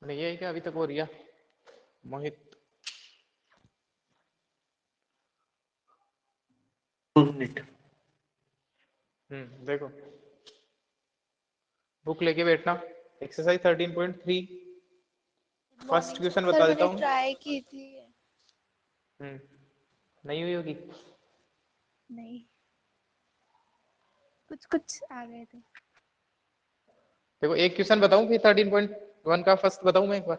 नहीं है क्या अभी तक? वो रिया मोहित मिनट। देखो बुक लेके बैठना। Exercise 13.3 first morning question sir बता देता मैंने हूँ। ट्राई की थी। नहीं हुई होगी। नहीं, कुछ कुछ आ गए थे। देखो एक क्वेश्चन बताऊं फिर 13.1 का फर्स्ट बताऊं मैं एक बार।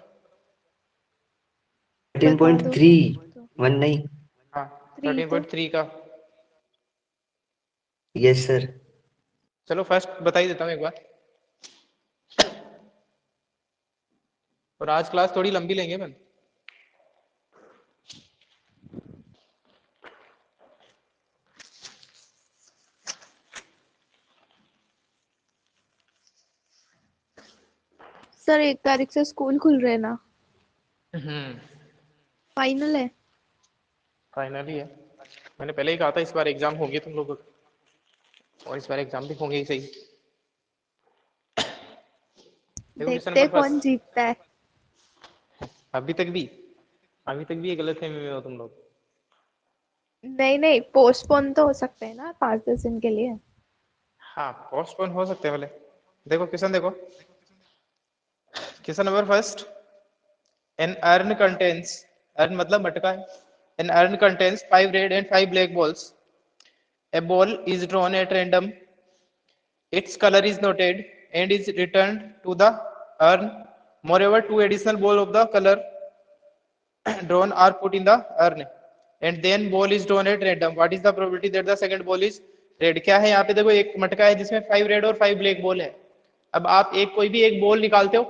13.3 तो 1 नहीं। हाँ 3 तो 13.3 का। Yes sir. चलो फर्स्ट बता ही देता हूँ एक बार। और आज क्लास थोड़ी लंबी लेंगे अपन। सर 1 तारीख से स्कूल खुल रहे हैं ना? हम्म फाइनल है? फाइनली है। मैंने पहले ही कहा था इस बार एग्जाम होंगे तुम लोगों को, और इस बार एग्जाम भी होंगे ही सही। देखो क्वेश्चन देखते नंबर हैं कौन फर्स्ट। जीतता है। अभी तक भी अभी तक भी ये गलत फहमी में हो तुम लोग। नहीं नहीं, पोस्टपोन तो हो सकते हैं ना 5-10 दिन के लिए। हाँ पोस्टपोन हो सकते हैं भले। देखो क्वेश्चन देखो। Question number first. An urn contains, urn मतलब मटका है। An urn contains 5 red and 5 black balls. A ball is drawn at random. Its color is noted and is returned to the urn. Moreover, 2 additional balls of the color drawn are put in the urn. And then ball is drawn at random. What is the probability that the second ball is red? क्या है यहाँ पे? देखो एक मटका है जिसमें 5 red और 5 ब्लैक बॉल है। अब आप एक कोई भी एक बॉल निकालते हो,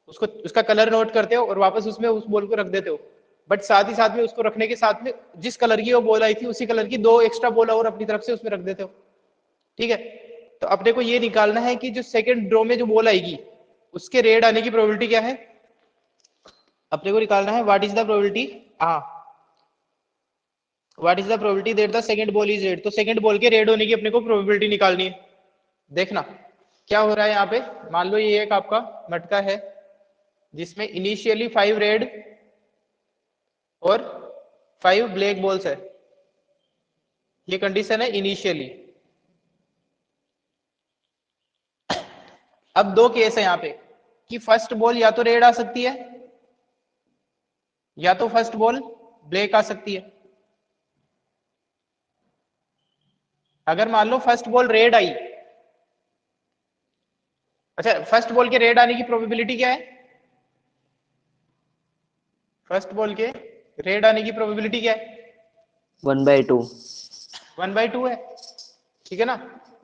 उसको उसका कलर नोट करते हो और वापस उसमें उस बॉल को रख देते हो। बट साथ ही साथ में उसको रखने के साथ में जिस कलर की वो बॉल आई थी उसी कलर की 2 एक्स्ट्रा बॉल और अपनी तरफ से उसमें रख देते हो। ठीक है। तो अपने को ये निकालना है कि जो सेकंड ड्रॉ में जो बॉल आएगी उसके रेड आने की प्रोबेबिलिटी क्या है। अपने को निकालना है व्हाट इज द प्रोबेबिलिटी। हाँ what is the probability that the second ball is red. तो सेकंड बॉल के रेड होने की अपने को प्रोबेबिलिटी निकालनी है। देखना क्या हो रहा है यहाँ पे। मान लो ये एक आपका मटका है जिसमें इनिशियली 5 रेड और 5 ब्लैक बॉल्स है। ये कंडीशन है इनिशियली। अब दो केस है यहाँ पे कि फर्स्ट बॉल या तो रेड आ सकती है या तो फर्स्ट बॉल ब्लैक आ सकती है। अगर मान लो फर्स्ट बॉल रेड आई, अच्छा फर्स्ट बॉल के रेड आने की प्रोबेबिलिटी क्या है? फर्स्ट बॉल के रेड आने की प्रोबेबिलिटी क्या है? 1/2। 1/2 है। ठीक है ना।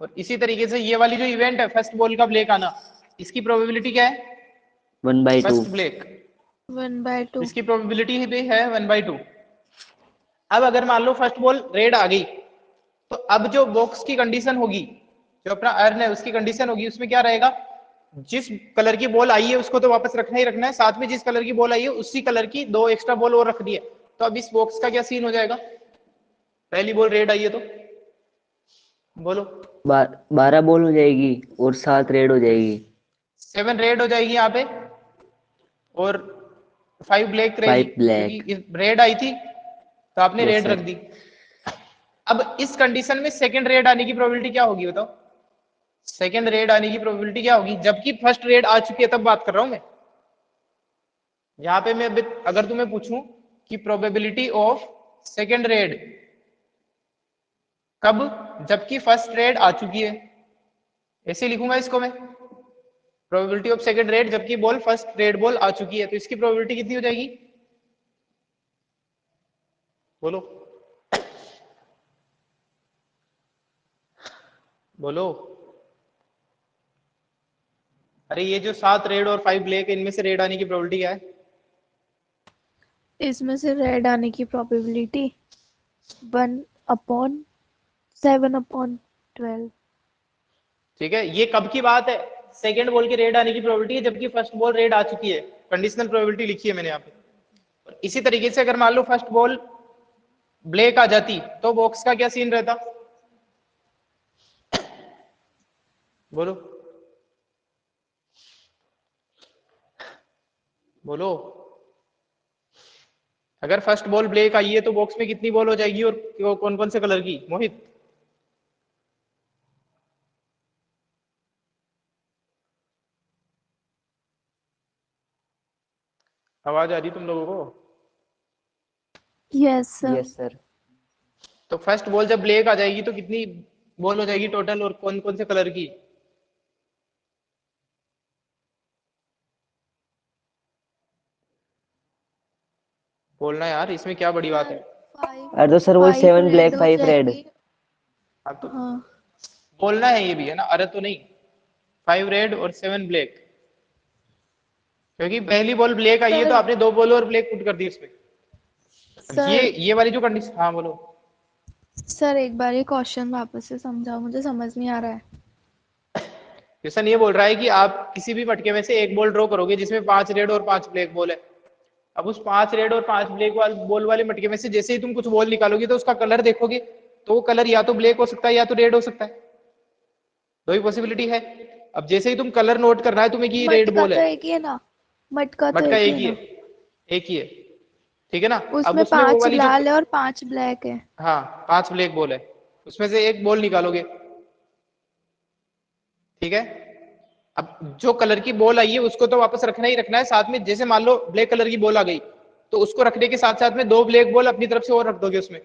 और इसी तरीके से ये वाली जो इवेंट है फर्स्ट बॉल का ब्लैक आना, इसकी प्रोबेबिलिटी क्या है? 1/2। First black, 1/2। इसकी प्रोबेबिलिटी भी है 1/2। अब अगर मान लो फर्स्ट बॉल रेड आ गई, तो अब जो बॉक्स की कंडीशन होगी, जो अपना अर्न है उसकी कंडीशन होगी, उसमें क्या रहेगा? जिस कलर की बॉल आई है उसको तो वापस रखना ही रखना है, साथ में जिस कलर की बॉल आई है उसी कलर की 2 एक्स्ट्रा बॉल और रख दी है। तो अब इस बॉक्स का क्या सीन हो जाएगा? पहली बॉल रेड आई है तो बोलो। 12 बॉल हो जाएगी और 7 रेड हो जाएगी। 7 रेड हो जाएगी यहाँ पे और 5 ब्लैक रहेगी 5 ब्लैक। क्योंकि रेड आई थी तो आपने यस रेड रख सर। दी। अब इस कंडीशन में सेकंड रेड आने की प्रोबेबिलिटी क्या होगी बताओ? सेकंड रेड आने की प्रोबेबिलिटी क्या होगी जबकि फर्स्ट रेड आ चुकी है? तब बात कर रहा हूं मैं। यहां पे मैं अगर तुम्हें पूछूं कि प्रोबेबिलिटी ऑफ सेकंड रेड कब, जबकि फर्स्ट रेड आ चुकी है, ऐसे लिखूंगा इसको मैं। प्रोबेबिलिटी ऑफ सेकंड रेड जबकि बॉल फर्स्ट रेड बॉल आ चुकी है, तो इसकी प्रोबेबिलिटी कितनी हो जाएगी बोलो? बोलो। अरे ये जो 7 रेड और 5 ब्लैक है इनमें से रेड आने की प्रोबेबिलिटी क्या है? इसमें से रेड आने की प्रोबेबिलिटी 1/7/12। ठीक है। ये कब की बात है? सेकंड बॉल के रेड आने की प्रोबेबिलिटी है जबकि फर्स्ट बॉल रेड आ चुकी है। कंडीशनल प्रोबेबिलिटी लिखी है मैंने यहाँ पे। इसी तरीके से अगर मान लो फर्स्ट बॉल ब्लैक आ जाती तो बॉक्स का क्या सीन रहता बोलो? बोलो। अगर फर्स्ट बॉल ब्लैक आई है तो बॉक्स में कितनी बॉल हो जाएगी और कौन कौन से कलर की, मोहित? आवाज आ रही तुम लोगों को? Yes sir. Yes sir. तो फर्स्ट बॉल जब ब्लैक आ जाएगी तो कितनी बॉल हो जाएगी टोटल और कौन कौन से कलर की? बोलना यार, इसमें क्या बड़ी बात है? फाइव अरे तो सर वही फाइव 7 रेड ब्लैक हो 5 रेड। जाएगी। अब तो हाँ बोलना है ये भी, है ना? अरे तो नहीं, 5 रेड और 7 ब्लैक, क्योंकि पहली बॉल ब्लैक आई है तो सर। आपने 2 बॉल और ब्लैक पुट कर दी उसमें। अब सर ये वाली जो कंडीशन, हाँ बोलो। सर एक बार ये क्वेश्चन वापस से समझाओ, मुझे समझ नहीं आ रहा है। क्वेश्चन ये बोल रहा है कि आप किसी भी मटके में से एक बॉल ड्रॉ करोगे जिसमें 5 रेड और 5 ब्लैक बॉल है। अब उस 5 रेड और 5 ब्लैक बॉल वाले मटके में से जैसे ही तुम कुछ बॉल निकालोगे तो उसका कलर देखोगे, तो वो कलर या तो ब्लैक हो सकता है या तो रेड हो सकता है। दो ही पॉसिबिलिटी है। अब जैसे ही तुम कलर नोट करना है तुम्हें कि ये रेड मटका बॉल तो है, एक ही है ना? मटका तो मटका एक ही एक है ही है, ना? एक ही है, ठीक है ना? अब उसमें उसमें वो 5 वाली जो, लाल है और 5 ब्लैक है। हाँ 5 ब्लैक बॉल है, उसमें से एक बॉल निकालोगे, ठीक है? अब जो कलर की बॉल आई है उसको तो वापस रखना ही रखना है, साथ में जैसे मान लो ब्लैक कलर की बॉल आ गई तो उसको रखने के साथ साथ में 2 ब्लैक बॉल अपनी तरफ से और रख दोगे उसमें।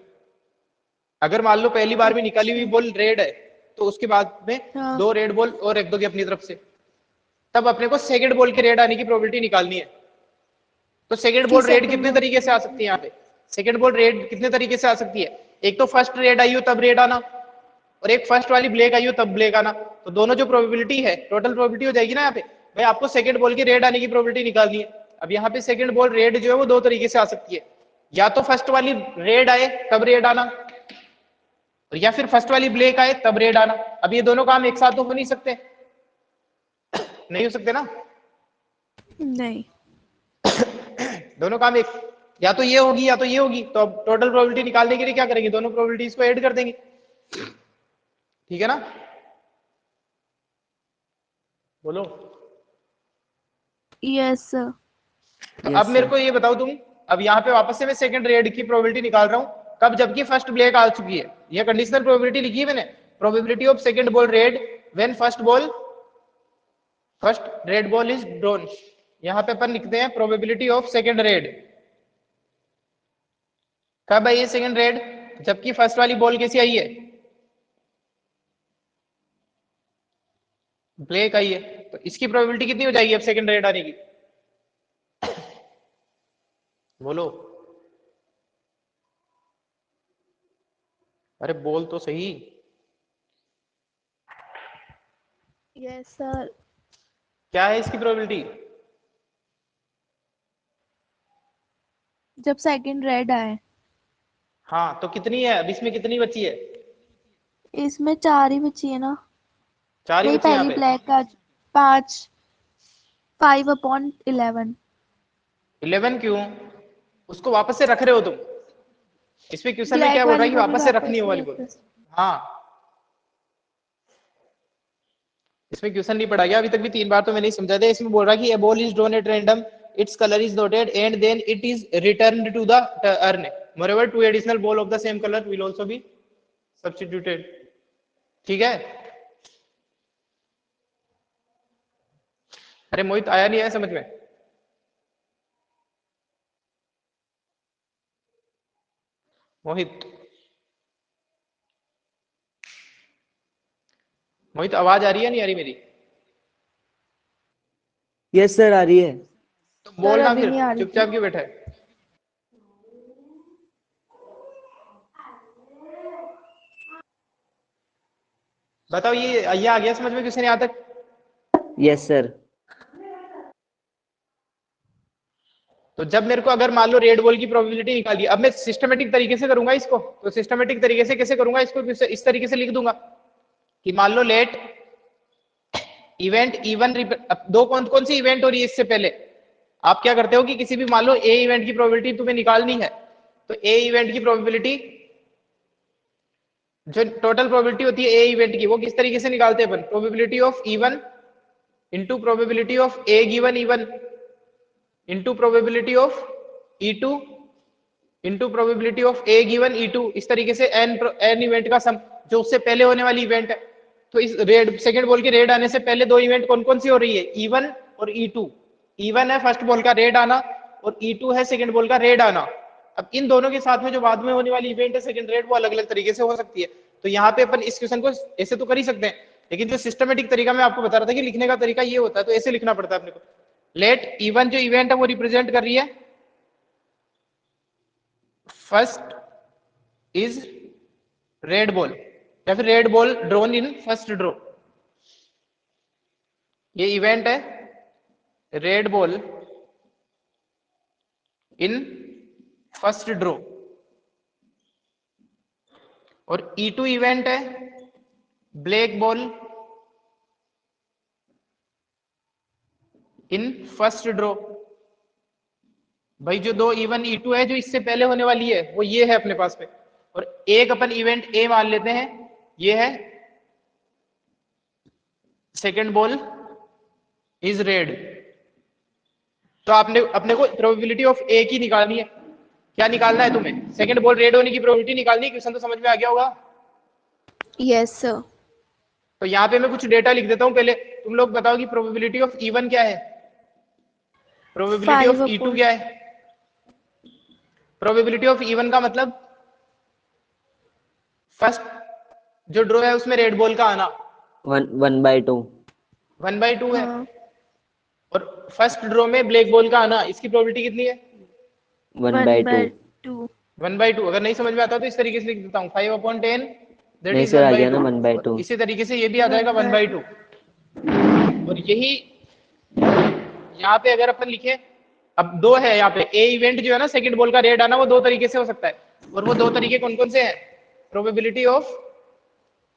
अगर मान लो पहली बार में निकाली हुई अच्छा। बॉल रेड है तो उसके बाद में हाँ 2 रेड बॉल और रख दोगे अपनी तरफ से। तब अपने को सेकंड बॉल के रेड आने की प्रोबेबिलिटी निकालनी है। तो सेकंड कि बॉल रेड सेकंड कितने बॉल तरीके से आ सकती है यहाँ पे? सेकंड बॉल रेड कितने तरीके से आ सकती है? एक तो फर्स्ट रेड आई हो तब रेड आना, और एक फर्स्ट वाली ब्लैक आई हो तब ब्लैक आना। तो दोनों जो प्रोबेबिलिटी है टोटल प्रोबेबिलिटी हो जाएगी ना यहाँ पे। भाई आपको सेकंड बॉल के रेड आने की प्रोबेबिलिटी निकालनी है। अब यहाँ पे सेकंड बॉल रेड जो है वो 2 तरीके से आ सकती है, या तो फर्स्ट वाली रेड आए तब रेड आना, और या फिर फर्स्ट वाली ब्लैक आए तब रेड आना। अब ये दोनों काम एक साथ तो हो नहीं सकते, नहीं हो सकते ना? नहीं। दोनों काम एक, या तो ये होगी या तो ये होगी, तो अब टोटल प्रोबेबिलिटी निकालने के लिए क्या करेंगे? दोनों प्रोबेबिलिटीज को ऐड कर देंगे, ठीक है ना? बोलो। Yes sir. तो अब यस मेरे सर। को ये बताओ तुम, अब यहाँ पे वापस से मैं सेकंड रेड की प्रोबेबिलिटी निकाल रहा हूँ कब? जबकि फर्स्ट ब्लैक आ चुकी है। ये कंडीशनल प्रोबेबिलिटी लिखी है मैंने, probability of second ball red when first red ball is drawn. यहाँ पे अपन लिखते हैं प्रोबेबिलिटी ऑफ सेकंड रेड। कब आई है सेकंड रेड? जबकि फर्स्ट वाली बॉल कैसी आई है? ब्लैक आई है। तो इसकी प्रोबेबिलिटी कितनी हो जाएगी अब सेकंड रेड आने की? बोलो। अरे बोल तो सही। Yes sir. क्या है इसकी प्रोबेबिलिटी? जब सेकंड रेड आए। हाँ तो कितनी है अब इसमें, कितनी बची है? इसमें 4 ही बची है ना? 4 ही नहीं बची है यहाँ पहली पे। ब्लैक का 5, 5/11। 11 क्यों? उसको वापस से रख रहे हो तुम? इसमें क्वेश्चन में क्या ब्लैक बोल रहा है वाली कि को भी वापस से रखनी वापस है वो से वाली रख बॉल। दो। हाँ, इसमें क्वेश्चन नहीं पढ़ा गया अभी तक भी, 3 बार तो मैंने समझा दिया। इसमें बोल रहा है कि a ball is drawn at random, its color is noted and then it is returned to the urn. Moreover, 2 additional ball of the same color will also be substituted. ठीक है? अरे मोहित आया नहीं है समझ में? मोहित, मोहित आवाज आ रही है नहीं आ रही मेरी? यस सर आ रही है। तो सर बोलना अभी फिर, नहीं आ रही थी। चुपचाप क्यों बैठा है? बताओ, ये आ गया समझ में क्वेश्चन यहाँ तक? Yes sir. तो जब मेरे को अगर मान लो रेड बॉल की प्रोबेबिलिटी निकाली, अब मैं सिस्टमेटिक तरीके से करूंगा इसको। तो सिस्टमेटिक तरीके से कैसे करूंगा इसको? इस तरीके से लिख दूंगा कि मान लो लेट इवेंट इवन, अब दो कौन कौन सी इवेंट हो रही है इससे पहले? आप क्या करते हो कि किसी भी मान लो ए इवेंट की प्रोबेबिलिटी तुम्हें निकालनी है, तो ए इवेंट की प्रोबेबिलिटी, जो टोटल प्रोबेबिलिटी होती है ए इवेंट की, वो किस तरीके से निकालते हैं अपन? Probability of event into probability of A given event, into probability of E2 into probability of A given E2, इस तरीके से n इवेंट का सम जो उससे पहले होने वाली इवेंट है। तो इस रेड सेकंड बॉल के रेड आने से पहले दो इवेंट कौन कौन सी हो रही है, E1 और E2। E1 है फर्स्ट बॉल का रेड आना और E2 है सेकंड बॉल का रेड आना। अब इन दोनों के साथ में जो बाद में होने वाली इवेंट है सेकंड रेड, वो अलग अलग तरीके से हो सकती है। तो यहाँ पे अपन इस क्वेश्चन को ऐसे तो कर ही सकते हैं, लेकिन जो सिस्टमेटिक तरीका मैं आपको बता रहा था कि लिखने का तरीका ये होता है, तो ऐसे लिखना पड़ता है अपने को। लेट E1 जो इवेंट है वो रिप्रेजेंट कर रही है फर्स्ट इज रेड बॉल, या फिर red ball drawn in first draw. ये इवेंट है red ball in first draw, और E2 इवेंट है black ball in first draw. भाई जो दो E1 E2 है जो इससे पहले होने वाली है वो ये है अपने पास में, और एक अपन इवेंट A मान लेते हैं, ये है सेकंड बॉल इज रेड। तो आपने अपने को प्रोबेबिलिटी ऑफ A की निकालनी है। क्या निकालना है तुम्हें, सेकंड बॉल रेड होने की प्रोबेबिलिटी निकालनी है। क्वेश्चन तो समझ में आ गया होगा। Yes sir. तो यहाँ पे मैं कुछ डेटा लिख देता हूँ, पहले तुम लोग बताओ कि प्रोबेबिलिटी ऑफ E1 क्या है, प्रोबेबिलिटी ऑफ E2 क्या है। प्रोबेबिलिटी ऑफ E1 का मतलब फर्स्ट जो ड्रॉ है उसमें रेड बॉल का आना 1/2 1/2 है, हाँ। और फर्स्ट ड्रॉ में ब्लैक बॉल का आना, इसकी प्रोबेबिलिटी कितनी है 1/2। 1/2। अगर नहीं समझ में आता तो इस तरीके से लिख देता हूँ 5/10 दैट नहीं इज सर, आ गया ना 1/2। 1/2। इसी तरीके से ये भी आ जाएगा 1/2। और यही यहाँ पे अगर अपन लिखे, अब दो है यहाँ पे, ए इवेंट जो है ना सेकंड बॉल का रेड आना, वो दो तरीके से हो सकता है, और वो दो तरीके कौन कौन से हैं, probability of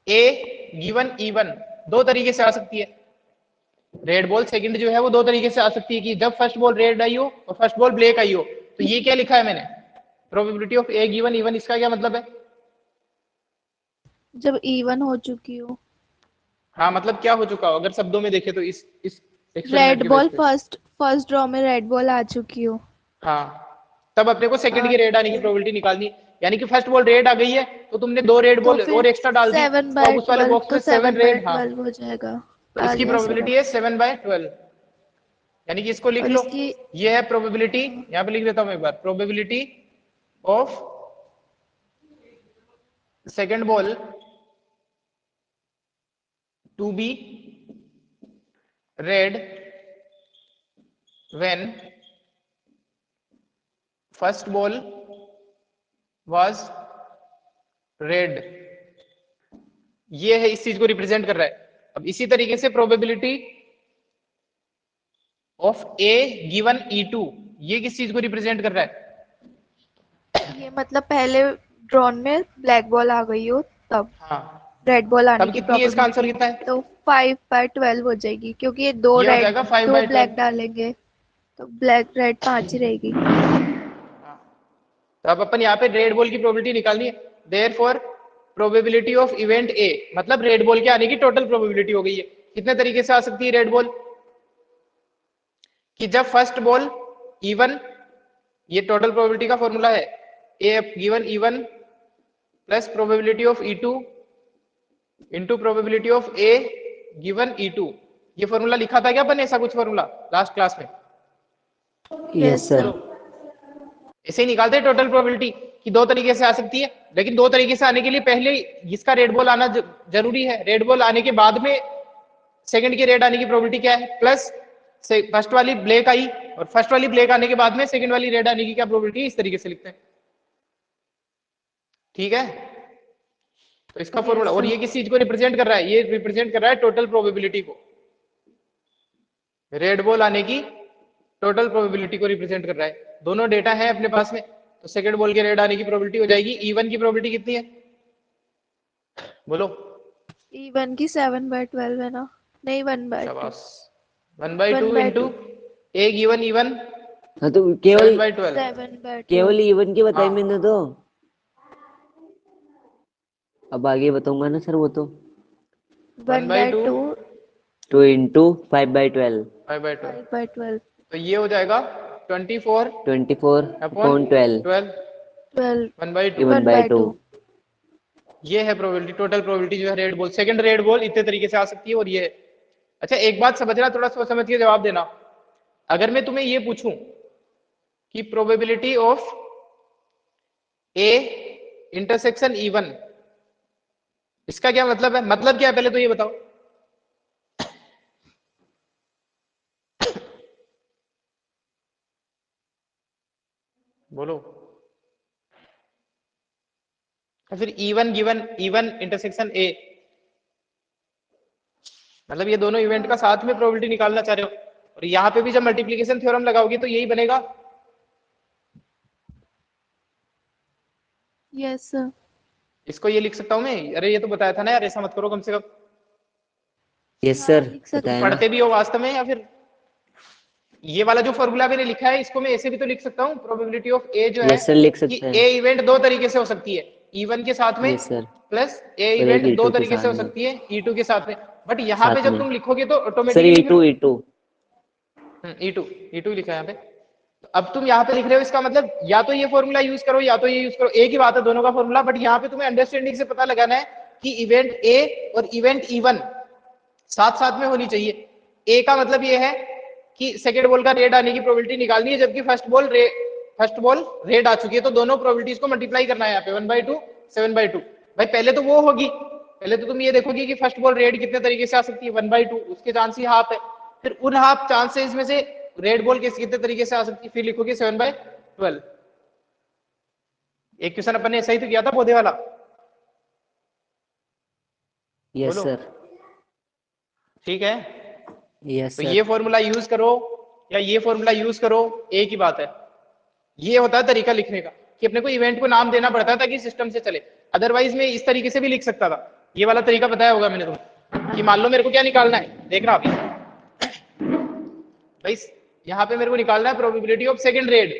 A given E1 दो तरीके से आ सकती है। रेड बॉल सेकंड जो है वो दो तरीके से आ सकती है, कि जब फर्स्ट बॉल रेड आई हो और फर्स्ट बॉल ब्लैक आई हो। तो ये क्या लिखा है मैंने, probability of A given E1, इसका क्या मतलब है, जब E1 हो चुकी हो। हाँ मतलब क्या हो चुका हो, अगर शब्दों में देखे तो इस एक्सपेरिमेंट रेड की बॉल वजह से। फर्स्ट ड्रॉ में रेड बॉल आ चुकी हो। हाँ, तब अपने को सेकंड की रेड आने की प्रोबेबिलिटी निकालनी है। यानी कि फर्स्ट बॉल रेड आ गई है तो तुमने दो रेड तो बॉल फिर और एक्स्ट्रा डाल दी, तो अब उस वाले 7/12 बॉक्स में 7 रेड। हाँ, 7/12 हो जाएगा। तो आ इसकी गया सर। प्रोबेबिलिटी है 7/12, यानी कि इसको लिख और लो। इसकी ये है प्रोबेबिलिटी, यहाँ पे लिख देता हूँ एक बार, probability of second ball to be red when first ball was red. ये है, इस चीज को रिप्रेजेंट कर रहा है। अब इसी तरीके से probability of A given E2, ये किस चीज को रिप्रेजेंट कर रहा है, ये मतलब पहले ड्रॉन में ब्लैक बॉल आ गई हो तब हाँ रेड बॉल आने तब की कितनी है, इसका आंसर प्रोबेबिलिटी, कितना है, तो 5/12 हो जाएगी, क्योंकि ये दो ये हो रेड जाएगा दो ब्लैक 5/12। डालेंगे तो ब्लैक रेड 5 ही रहेगी। तो अब अपन यहाँ पे रेड बॉल की प्रोबेबिलिटी निकालनी है। Therefore probability of event A, मतलब रेड बॉल के आने की टोटल प्रोबेबिलिटी हो गई है। कितने तरीके से आ सकती है रेड बॉल, कि जब फर्स्ट बॉल E1, ये टोटल प्रोबेबिलिटी का फॉर्मूला है, A given E1 plus probability of E2 into probability of A given E2। ये फॉर्मूला लिखा था क्या अपन, ऐसा कुछ फॉर्मूला लास्ट क्लास में, यस सर। ऐसे ही निकालते हैं टोटल प्रोबेबिलिटी, कि दो तरीके से आ सकती है। लेकिन दो तरीके से आने के लिए पहले इसका रेड बॉल आना जरूरी है, रेड बॉल आने के बाद में सेकंड की रेड आने की प्रोबेबिलिटी क्या है, प्लस फर्स्ट वाली ब्लैक आई और फर्स्ट वाली ब्लैक आने के बाद में सेकंड वाली रेड आने की क्या प्रोबेबिलिटी है, इस तरीके से लिखते हैं। ठीक है, तो इसका फॉर्मूला, और ये किस चीज को रिप्रेजेंट कर रहा है, ये रिप्रेजेंट कर रहा है टोटल प्रोबेबिलिटी को, रेड बॉल आने की टोटल प्रोबेबिलिटी को रिप्रेजेंट कर रहा है। दोनों डेटा है अपने पास में, तो सेकंड बॉल के रेड आने की प्रोबेबिलिटी हो जाएगी, E1 की प्रोबेबिलिटी कितनी है बोलो, E1 की 7/12 है ना, नहीं 1/2। शाबाश, 1/2 इंटू ए गिवन E1 हाँ तो केवल 7/12। 7/12 E1 की बताई हाँ। मैंने तो, अब आगे बताऊंगा ना सर वो तो। 1/2 2 2 × 5/12। 5/12, 5/12। तो ये हो जाएगा 24 24 अपॉन upon 12 12 12 1/2। 1 by 2 ये है प्रोबेबिलिटी, टोटल प्रोबेबिलिटी जो है red ball, second red ball इतने तरीके से आ सकती है। और ये अच्छा, एक बात समझना, थोड़ा सोच समझ के जवाब देना। अगर मैं तुम्हें ये पूछूं कि probability of A intersection even, इसका क्या मतलब है? मतलब क्या है पहले तो ये बताओ। बोलो। फिर even given even intersection A, मतलब ये दोनों इवेंट का साथ में प्रोबेबिलिटी निकालना चाह रहे हो। और यहाँ पे भी जब मल्टीप्लीकेशन थ्योरम लगाओगे तो यही बनेगा। Yes sir. इसको ये लिख सकता हूँ मैं? अरे ये तो बताया था ना यार, ऐसा मत करो कम से कम। यस हाँ सर लिख तो तुम सकते बताया हैं। ना। पढ़ते भी हो वास्तव में, या फिर ये वाला जो फॉर्मूला मैंने लिखा है इसको मैं ऐसे भी तो लिख सकता हूँ। प्रोबेबिलिटी ऑफ ए जो है यस सर लिख कि सकते हैं। ए इवेंट दो तरीके से हो सकती है, ई1 के साथ में यस सर प्लस ए और एक इवेंट दो E2 के तरीके से साथ हो में। सकती है ई2 के साथ में। बट यहाँ पे साथ जब में तुम लिखोगे तो सर ऑटोमेटिकली फिर E2 E to E to लिखा है यहाँ पे। तो अब तुम यहाँ पे लिख रहे हो, इसका मतलब या तो ये फॉर्मूला यूज करो या तो ये यूज करो, एक ही बात है दोनों का फॉर्मूला। बट यहाँ पे तुम्हें अंडरस्टैंडिंग से पता लगाना है कि इवेंट ए और इवेंट ई1 साथ साथ में होनी चाहिए। ए का मतलब ये है कि सेकेंड बॉल का रेड आने की प्रोबेबिलिटी निकालनी है, जबकि फर्स्ट बॉल रेड आ चुकी है, तो दोनों प्रोबेबिलिटीज को मल्टीप्लाई करना है यहाँ पे 1/2 7/2। भाई पहले तो वो होगी, पहले तो तुम ये देखोगे कि फर्स्ट बॉल रेड कितने तरीके से आ सकती है 1/2, उसके चांस ही हाफ है। फिर उन हाफ चांसेस में से रेड बॉल कितने तरीके से आ सकती है, फिर लिखोगे 7/12। एक क्वेश्चन अपन ने ऐसा ही तो किया था पौधे वाला। यस बोलो। सर। ठीक है, यस तो सर। ये फॉर्मूला यूज करो या ये फॉर्मूला यूज करो, एक ही बात है। ये होता है तरीका लिखने का कि अपने को इवेंट को नाम देना पड़ता है ताकि सिस्टम से चले। अदरवाइज मैं इस तरीके से भी लिख सकता था। ये वाला तरीका बताया होगा मैंने तुम्हें कि मान लो मेरे को क्या निकालना है, देख रहा अभी भाई, यहाँ पे मेरे को निकालना है प्रोबेबिलिटी ऑफ सेकंड रेड।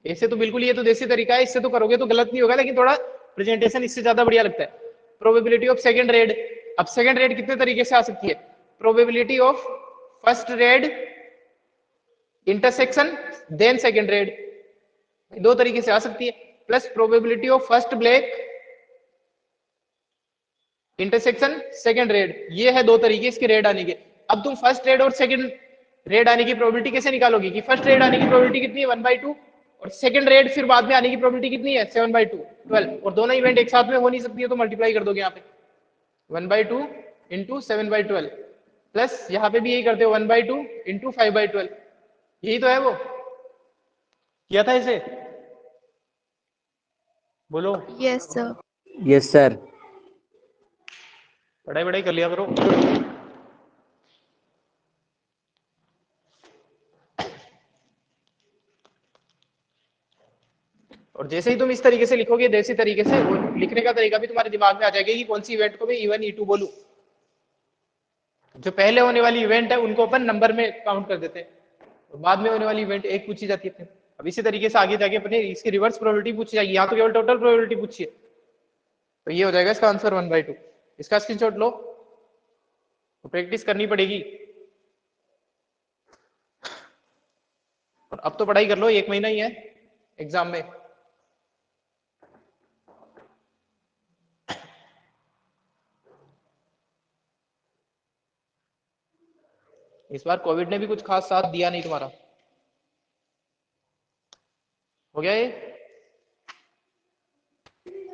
ऐसे तो बिल्कुल ये तो देसी तरीका है, इससे तो करोगे तो गलत नहीं होगा, लेकिन थोड़ा प्रेजेंटेशन इससे ज्यादा बढ़िया लगता है। Probability of second red. अब सेकंड रेड कितने तरीके से आ सकती है? Probability of first red intersection then second red, दो तरीके से आ सकती है। Plus probability of first black intersection second red, ये है दो तरीके इसके रेड आने के। अब तुम फर्स्ट रेड और सेकंड रेड आने की प्रोबेबिलिटी कैसे निकालोगे कि फर्स्ट रेड आने की प्रोबेबिलिटी कितनी है 1/2 और सेकंड रेड फिर बाद में आने की प्रोबेबिलिटी कितनी है 7/2 12, और दोनों इवेंट एक साथ में हो नहीं सकती है, तो मल्टीप्लाई कर दोगे यहाँ पे 1/2 इंटू 7/12 प्लस यहाँ पे भी यही करते हो 1/2 इंटू 5/12। यही तो है वो, किया था इसे? बोलो। Yes sir. Yes sir. पढ़ाई वढ़ाई कर लिया करो। और जैसे ही तुम इस तरीके से लिखोगे देसी तरीके से, वो लिखने का तरीका भी तुम्हारे दिमाग में आ जाएगा कि कौन सी इवेंट को मैं ई1 ई2 बोलूं। जो पहले होने वाली इवेंट है उनको अपन नंबर में काउंट कर देते हैं, और बाद में होने वाली इवेंट एक पूछी जाती है अपने। अब इसी तरीके से आगे जाके अपने इसकी रिवर्स प्रोबेबिलिटी पूछी जाएगी, यहाँ तो केवल टोटल प्रोबेबिलिटी पूछी है। तो ये हो जाएगा इसका आंसर 1/2। इसका स्क्रीनशॉट लो, तो प्रैक्टिस करनी पड़ेगी। और अब तो पढ़ाई कर लो, 1 महीना ही है एग्जाम में। इस बार कोविड ने भी कुछ खास साथ दिया नहीं तुम्हारा। हो गया ये?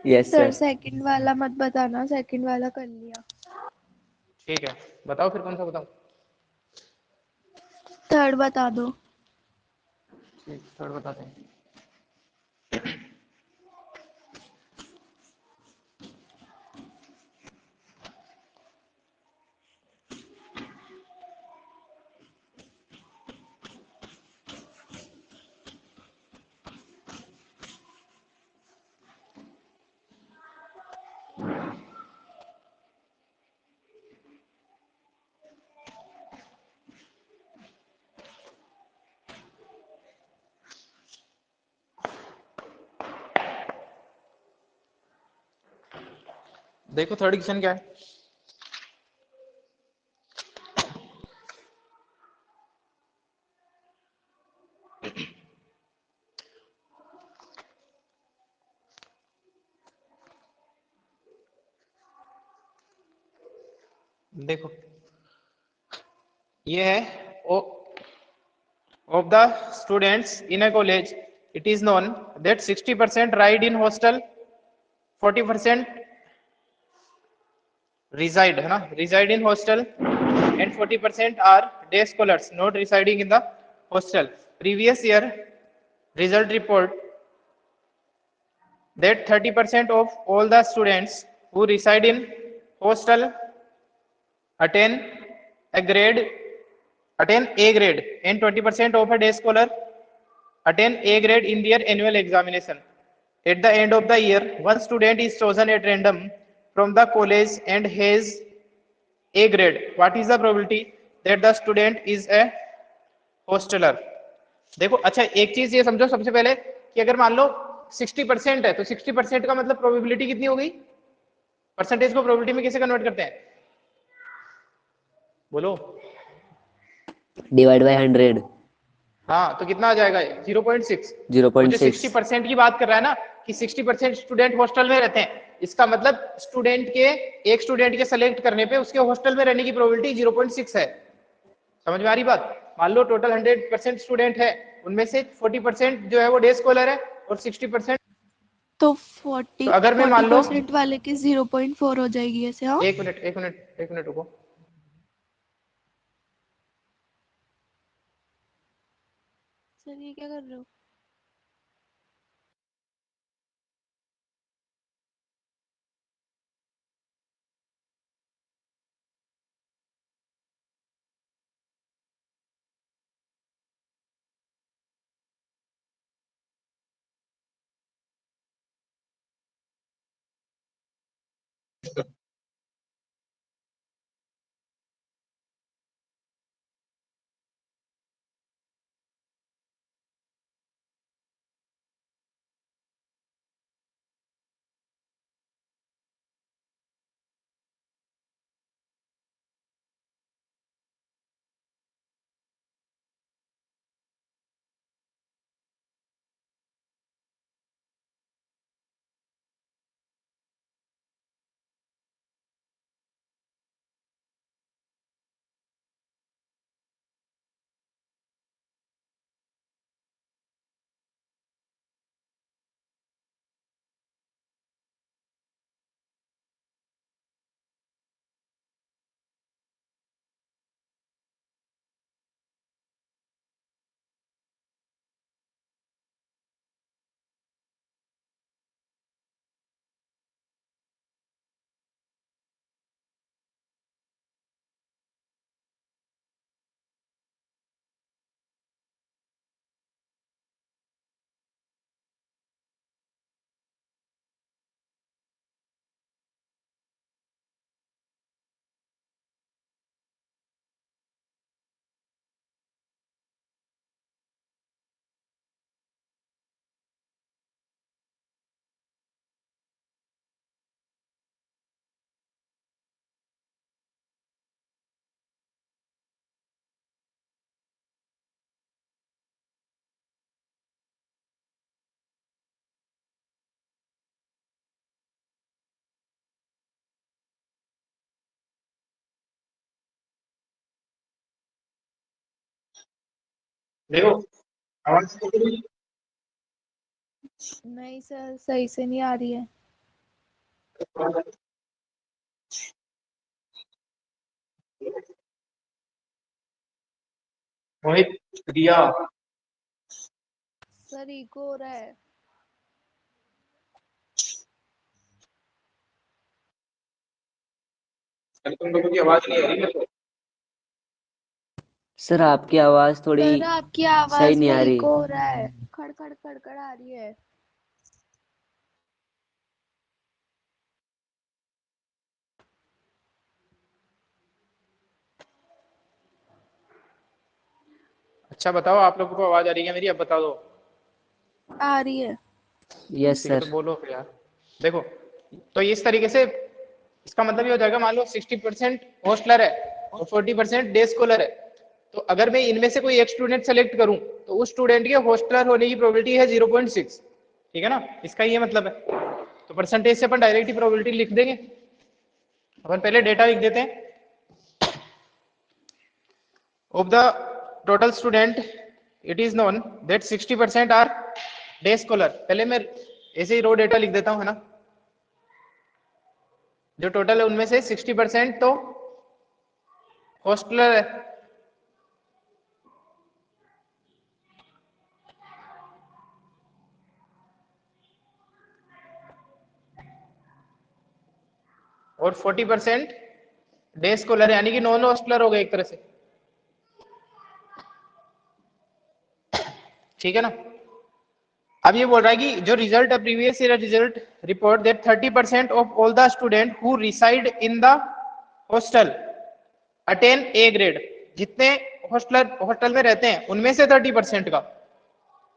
Yes sir sir. सेकंड वाला मत बताना, सेकंड वाला कर लिया। ठीक है, बताओ फिर कौन सा बताऊं? थर्ड बता दो। ठीक, थर्ड बताते हैं। देखो थर्ड क्वेश्चन क्या है। देखो ये है of the students in a college, it is known that 60% reside in hostel, 40% reside है ना, reside in hostel and 40% are day scholars not residing in the hostel. Previous year result report that 30% of all the students who reside in hostel attain a grade attain A grade and 20% of a day scholar attain A grade in their annual examination. At the end of the year, one student is chosen at random from the college and has A grade. What is the probability that the student is a hosteler? देखो अच्छा एक चीज ये समझो सबसे पहले कि अगर मान लो 60% है तो 60% का मतलब प्रोबेबिलिटी कितनी हो गई? परसेंटेज को प्रोबेबिलिटी में कैसे कन्वर्ट करते हैं? बोलो। Divide by 100। हाँ तो कितना आ जाएगा? 0.6। 0.6। 60% की बात कर रहा है ना कि 60% स्टूडेंट हॉस्टल में रहते हैं, इसका मतलब एक स्टूडेंट के सेलेक्ट करने पे उसके हॉस्टल में रहने की प्रोबेबिलिटी 0.6 है। समझ में आ रही बात? मान लो टोटल 100% स्टूडेंट है, उनमें से 40% जो है वो डे स्कॉलर है और 60% तो तो अगर मैं मान लो 40% वाले की 0.4 हो जाएगी ऐसे। हाँ एक मिनट रुको। सर ये क्या कर रहे हो? देखो आवाज नहीं सर सही से नहीं आ रही है। मोहित दिया सर इको हो रहा है। तुम लोगों की आवाज नहीं आ रही मेरे को। सर आपकी आवाज थोड़ी सर आपकी सही आवाज नहीं में आ रही। इको हो रहा है, खड़खड़ खड़खड़ आ रही है। अच्छा बताओ आप लोगों को आवाज आ रही है मेरी? अब बता दो। आ रही है। यस ठीक है तो सर। बोलो फिर यार। देखो तो इस तरीके से इसका मतलब ये हो जाएगा, मान लो 60% हॉस्टलर है और 40% डे स्कॉलर है, तो अगर मैं इनमें से कोई एक स्टूडेंट सेलेक्ट करूं तो उस स्टूडेंट के हॉस्टलर होने की प्रोबेबिलिटी है 0.6। ठीक है ना, इसका ये मतलब है। तो परसेंटेज से अपन डायरेक्ट ही प्रोबेबिलिटी लिख देंगे। अपन पहले डेटा लिख देते हैं। of the total student, it is known that 60% are day scholar. पहले मैं ऐसे ही रो डेटा लिख देता हूं, है ना। जो टोटल है उनमें से 60% तो हॉस्टलर है, और 40% डे स्कॉलर, यानी कि नॉन हॉस्टलर हो गए एक तरह से, ठीक है ना। अब ये बोल रहा है कि जो रिजल्ट है, previous year result report that 30% of all the student who reside in the hostel attain a grade. जितने हॉस्टल में रहते हैं उनमें से 30% का,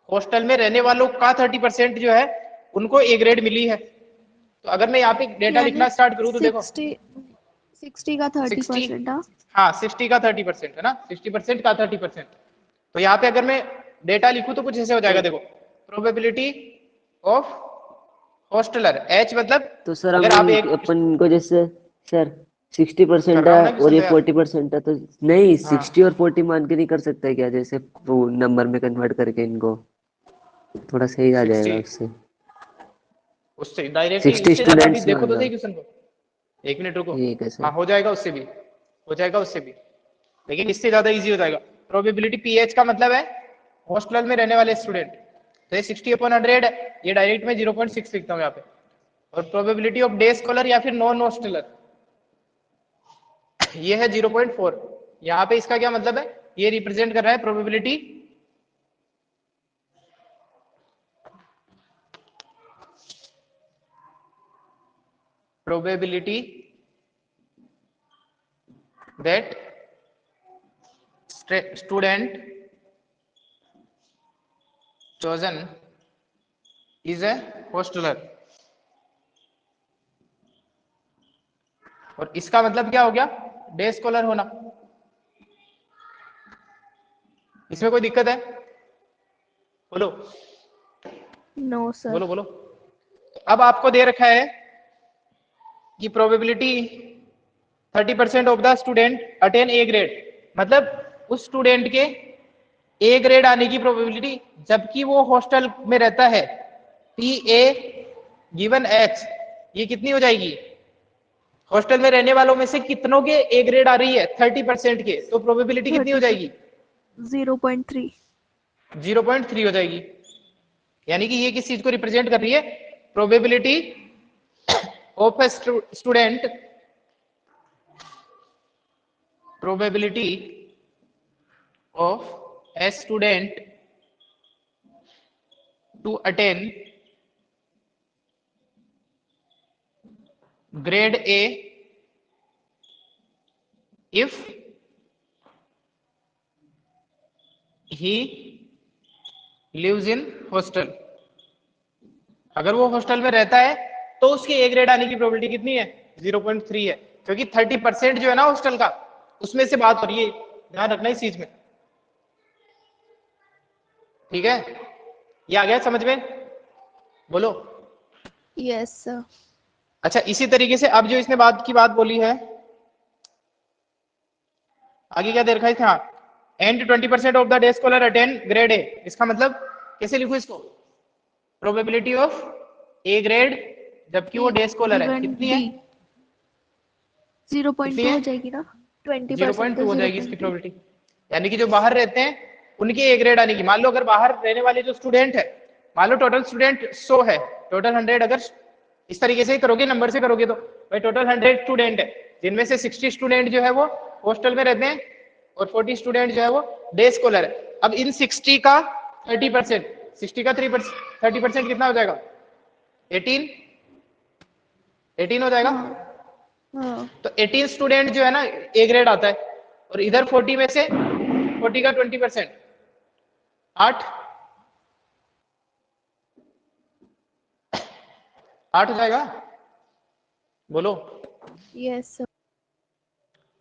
हॉस्टल में रहने वालों का 30% जो है उनको ए ग्रेड मिली है। तो अगर मैं यहाँ पे डेटा लिखना स्टार्ट करूँ तो देखो 60 का 30%। हाँ 60 का 30% है ना, 60% का 30%। तो यहाँ पे अगर मैं डेटा लिखूं तो कुछ ऐसे हो जाएगा, देखो प्रोबेबिलिटी ऑफ हॉस्टलर, एच मतलब तो सर अगर आप एक अपन को जैसे सर 60% कर रहा है हूँ ना और क्वेश्चन ये तो यार। 40% है, तो नहीं हाँ 60 और 40 मान के नहीं कर सकते क्या, जैसे वो नंबर में कन्वर्ट करके इनको थोड़ा सही आ 60 जाएगा उससे। उससे डायरेक्टली 60 इससे ज्यादा अभी स्टूडेंट्स देखो मान तो लो। सही क्वेश्चन को, एक मिनट रुको। ठीक है हाँ सर। हो जाएगा उससे भी, हो जाएगा उससे भी, लेकिन इससे ज्यादा इजी हो जाएगा। प्रोबेबिलिटी पीएच का मतलब है हॉस्टल में रहने वाले स्टूडेंट, तो ये 60/100 है, ये डायरेक्ट में 0.6 लिखता हूँ यहाँ पे। और प्रोबेबिलिटी ऑफ डे स्कॉलर या फिर नॉन हॉस्टलर ये है 0.4। यहाँ पे इसका क्या मतलब है, ये रिप्रेजेंट कर रहा है probability that student chosen is a hosteler। और इसका मतलब क्या हो गया, डे स्कॉलर होना। इसमें कोई दिक्कत है, बोलो नो सर। बोलो बोलो। तो अब आपको दे रखा है कि probability 30% of the student attain a grade, मतलब उस स्टूडेंट के ए ग्रेड आने की प्रोबेबिलिटी, जबकि वो हॉस्टल में रहता है, पी ए गिवन एच, ये कितनी हो जाएगी, हॉस्टल में रहने वालों में से कितनों के ए ग्रेड आ रही है, 30% के, तो प्रोबेबिलिटी कितनी हो 30 जाएगी, 0.3। 0.3 हो जाएगी। यानी कि ये किस चीज को रिप्रेजेंट कर रही है, probability of a student, probability of a student to attain grade A if he lives in hostel। अगर वो हॉस्टल में रहता है तो उसके ए ग्रेड आने की प्रोबेबिलिटी कितनी है, 0.3 है, क्योंकि 30% जो है ना हॉस्टल का, उसमें से बात हो रही है, ध्यान रखना इस चीज में, ठीक है। ये आ गया समझ में, बोलो। Yes sir. अच्छा इसी तरीके से अब जो इसने बात की बात बोली है, आगे क्या दे रखा है, हाँ and 20% of the day scholar attain grade ए। इसका मतलब कैसे लिखूं इसको, प्रोबेबिलिटी ऑफ ए ग्रेड जबकि वो डे स्कॉलर है, गिवन कितनी है, बी कितनी 0.2 है, हो जाएगी ना, 20% 0.2 तो हो जाएगी इसकी 0.3। प्रोबेबिलिटी। यानी कि जो बाहर रहते हैं उनके ए ग्रेड आने की, मान लो अगर बाहर रहने वाले जो स्टूडेंट है, मान लो टोटल स्टूडेंट 100 है, टोटल 100, अगर इस तरीके से करोगे, नंबर से करोगे तो भाई टोटल 100 स्टूडेंट है, जिनमें से 60 स्टूडेंट जो है वो हॉस्टल में रहते हैं और 40 स्टूडेंट जो है वो डे स्कॉलर है। अब इन 60 का 30%, 60 का 30% कितना हो जाएगा, 18, 18 हो जाएगा। हाँ हाँ। तो 18 स्टूडेंट जो है ना ए ग्रेड आता है, और इधर 40 में से 40 का 20%, 8, 8 हो जाएगा, बोलो। Yes sir.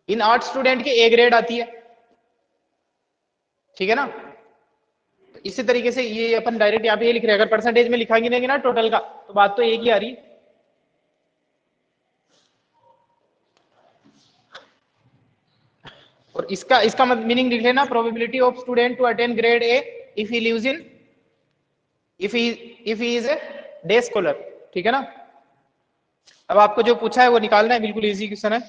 इन 8 स्टूडेंट के ए ग्रेड आती है, ठीक है ना। तो इसी तरीके से ये अपन डायरेक्ट यहाँ पे ये लिख रहे हैं, अगर परसेंटेज में लिखा गिनेंगे ना टोटल का, तो बात तो एक ही आ रही। और इसका इसका मीनिंग लिख लेना, probability of student to attain grade A if he lives in if he is a day scholar. ठीक है ना। अब आपको जो पूछा है वो निकालना है, बिल्कुल इजी क्वेश्चन है।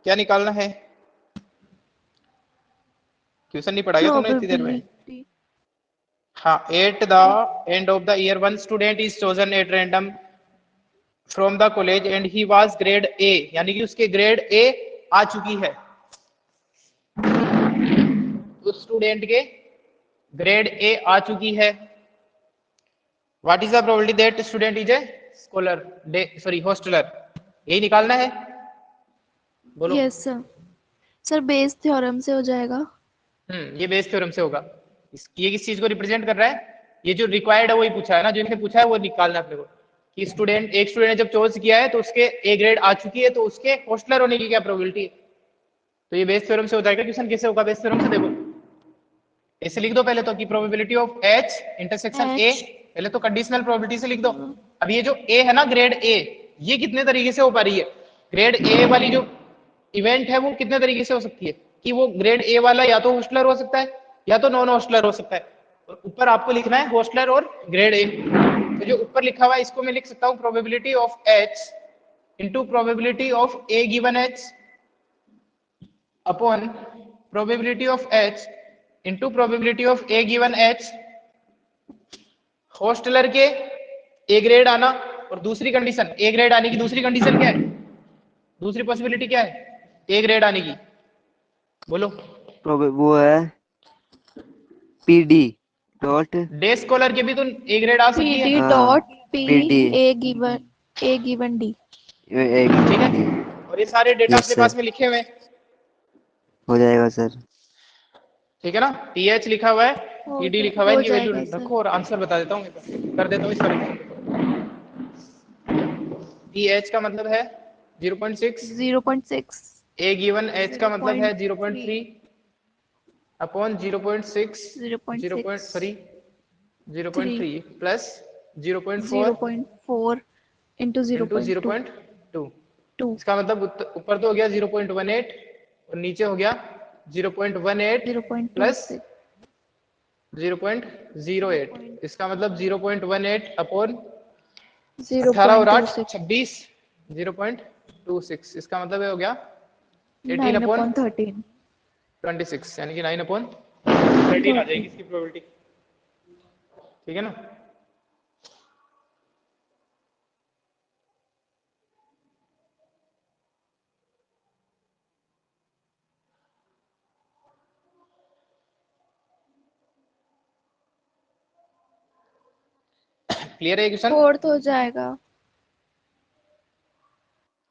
क्या निकालना है? क्वेश्चन नहीं पढ़ाया तुमने इतनी देर में? प्रोबेबिलिटी। हाँ, at the end of the year one student is chosen at random from the college and he was grade A, यानी कि उसके ग्रेड ए आ चुकी है। उस स्टूडेंट के ग्रेड ए आ चुकी है। What is the probability that student is a scholar day sorry hosteller, यही निकालना है। बोलो। Yes sir. Sir Bayes theorem से हो जाएगा। ये बेस थ्योरम से होगा। ये किस चीज को रिप्रेजेंट कर रहा है? ये जो रिक्वायर्ड है वही पूछा है ना, जो इन्हें पूछा है वो निकालना है अपने को कि स्टूडेंट एक स्टूडेंट ने जब चॉइस किया है तो उसके ए ग्रेड आ चुकी है, तो उसके हॉस्टलर होने की क्या प्रोबेबिलिटी है। तो ये बेस थ्योरम से हो जाएगा। क्वेश्चन कैसे होगा बेस थ्योरम से? देखो ऐसे लिख दो पहले तो कि probability of H intersection A, पहले तो कंडीशनल प्रोबेबिलिटी से लिख दो। अब ये जो ए है ना ग्रेड ए, ये कितने तरीके से हो पा रही है? ग्रेड ए वाली जो इवेंट है वो कितने तरीके से हो सकती है कि वो ग्रेड ए वाला या तो होस्टलर हो सकता है या तो नॉन होस्टलर हो सकता है। और ऊपर आपको लिखना है होस्टलर और ग्रेड ए। तो जो ऊपर लिखा हुआ है इसको मैं लिख सकता हूँ probability of H into probability of A given H upon probability of H into probability of A given H. Hosteller के ए ग्रेड आना और दूसरी कंडीशन ए ग्रेड आने की दूसरी कंडीशन क्या है? दूसरी पॉसिबिलिटी क्या है ए ग्रेड आने की? बोलो। वो है पीडी डॉट डे स्कॉलर के भी तो ए ग्रेड आ सकती है। पीडी हाँ, डॉट पी PD ए गिवन डी। एक ठीक है, और ये सारे डेटा यस अपने सर, पास में लिखे हुए हैं। हो जाएगा सर। ठीक है ना। टीएच लिखा हुआ है, पीडी लिखा हुआ है, हो इनकी वैल्यू जाएगा सर। रखो और आंसर बता देता हूँ, कर देता हूँ इस पर। टीएच का मतलब है 0.6, 0.6 ए गिवन एच का मतलब है 0.3 0.3 अपॉन 0.6 0.6 0.3 प्लस 0.4 0.4 इंटू इंटू 0.2 0.2। इसका मतलब ऊपर तो हो गया 0.18 और नीचे हो गया 0.18 प्लस 0.08। इसका मतलब 0.18 अपॉन 18 और 8 26 0.26। इसका मतलब ये हो गया 18 अपॉन 9/13। 26, यानी कि 9 अपॉन 13 आ जाएगी इसकी प्रोबेबिलिटी। ठीक है ना। क्लियर है क्वेश्चन? फोर्थ हो जाएगा।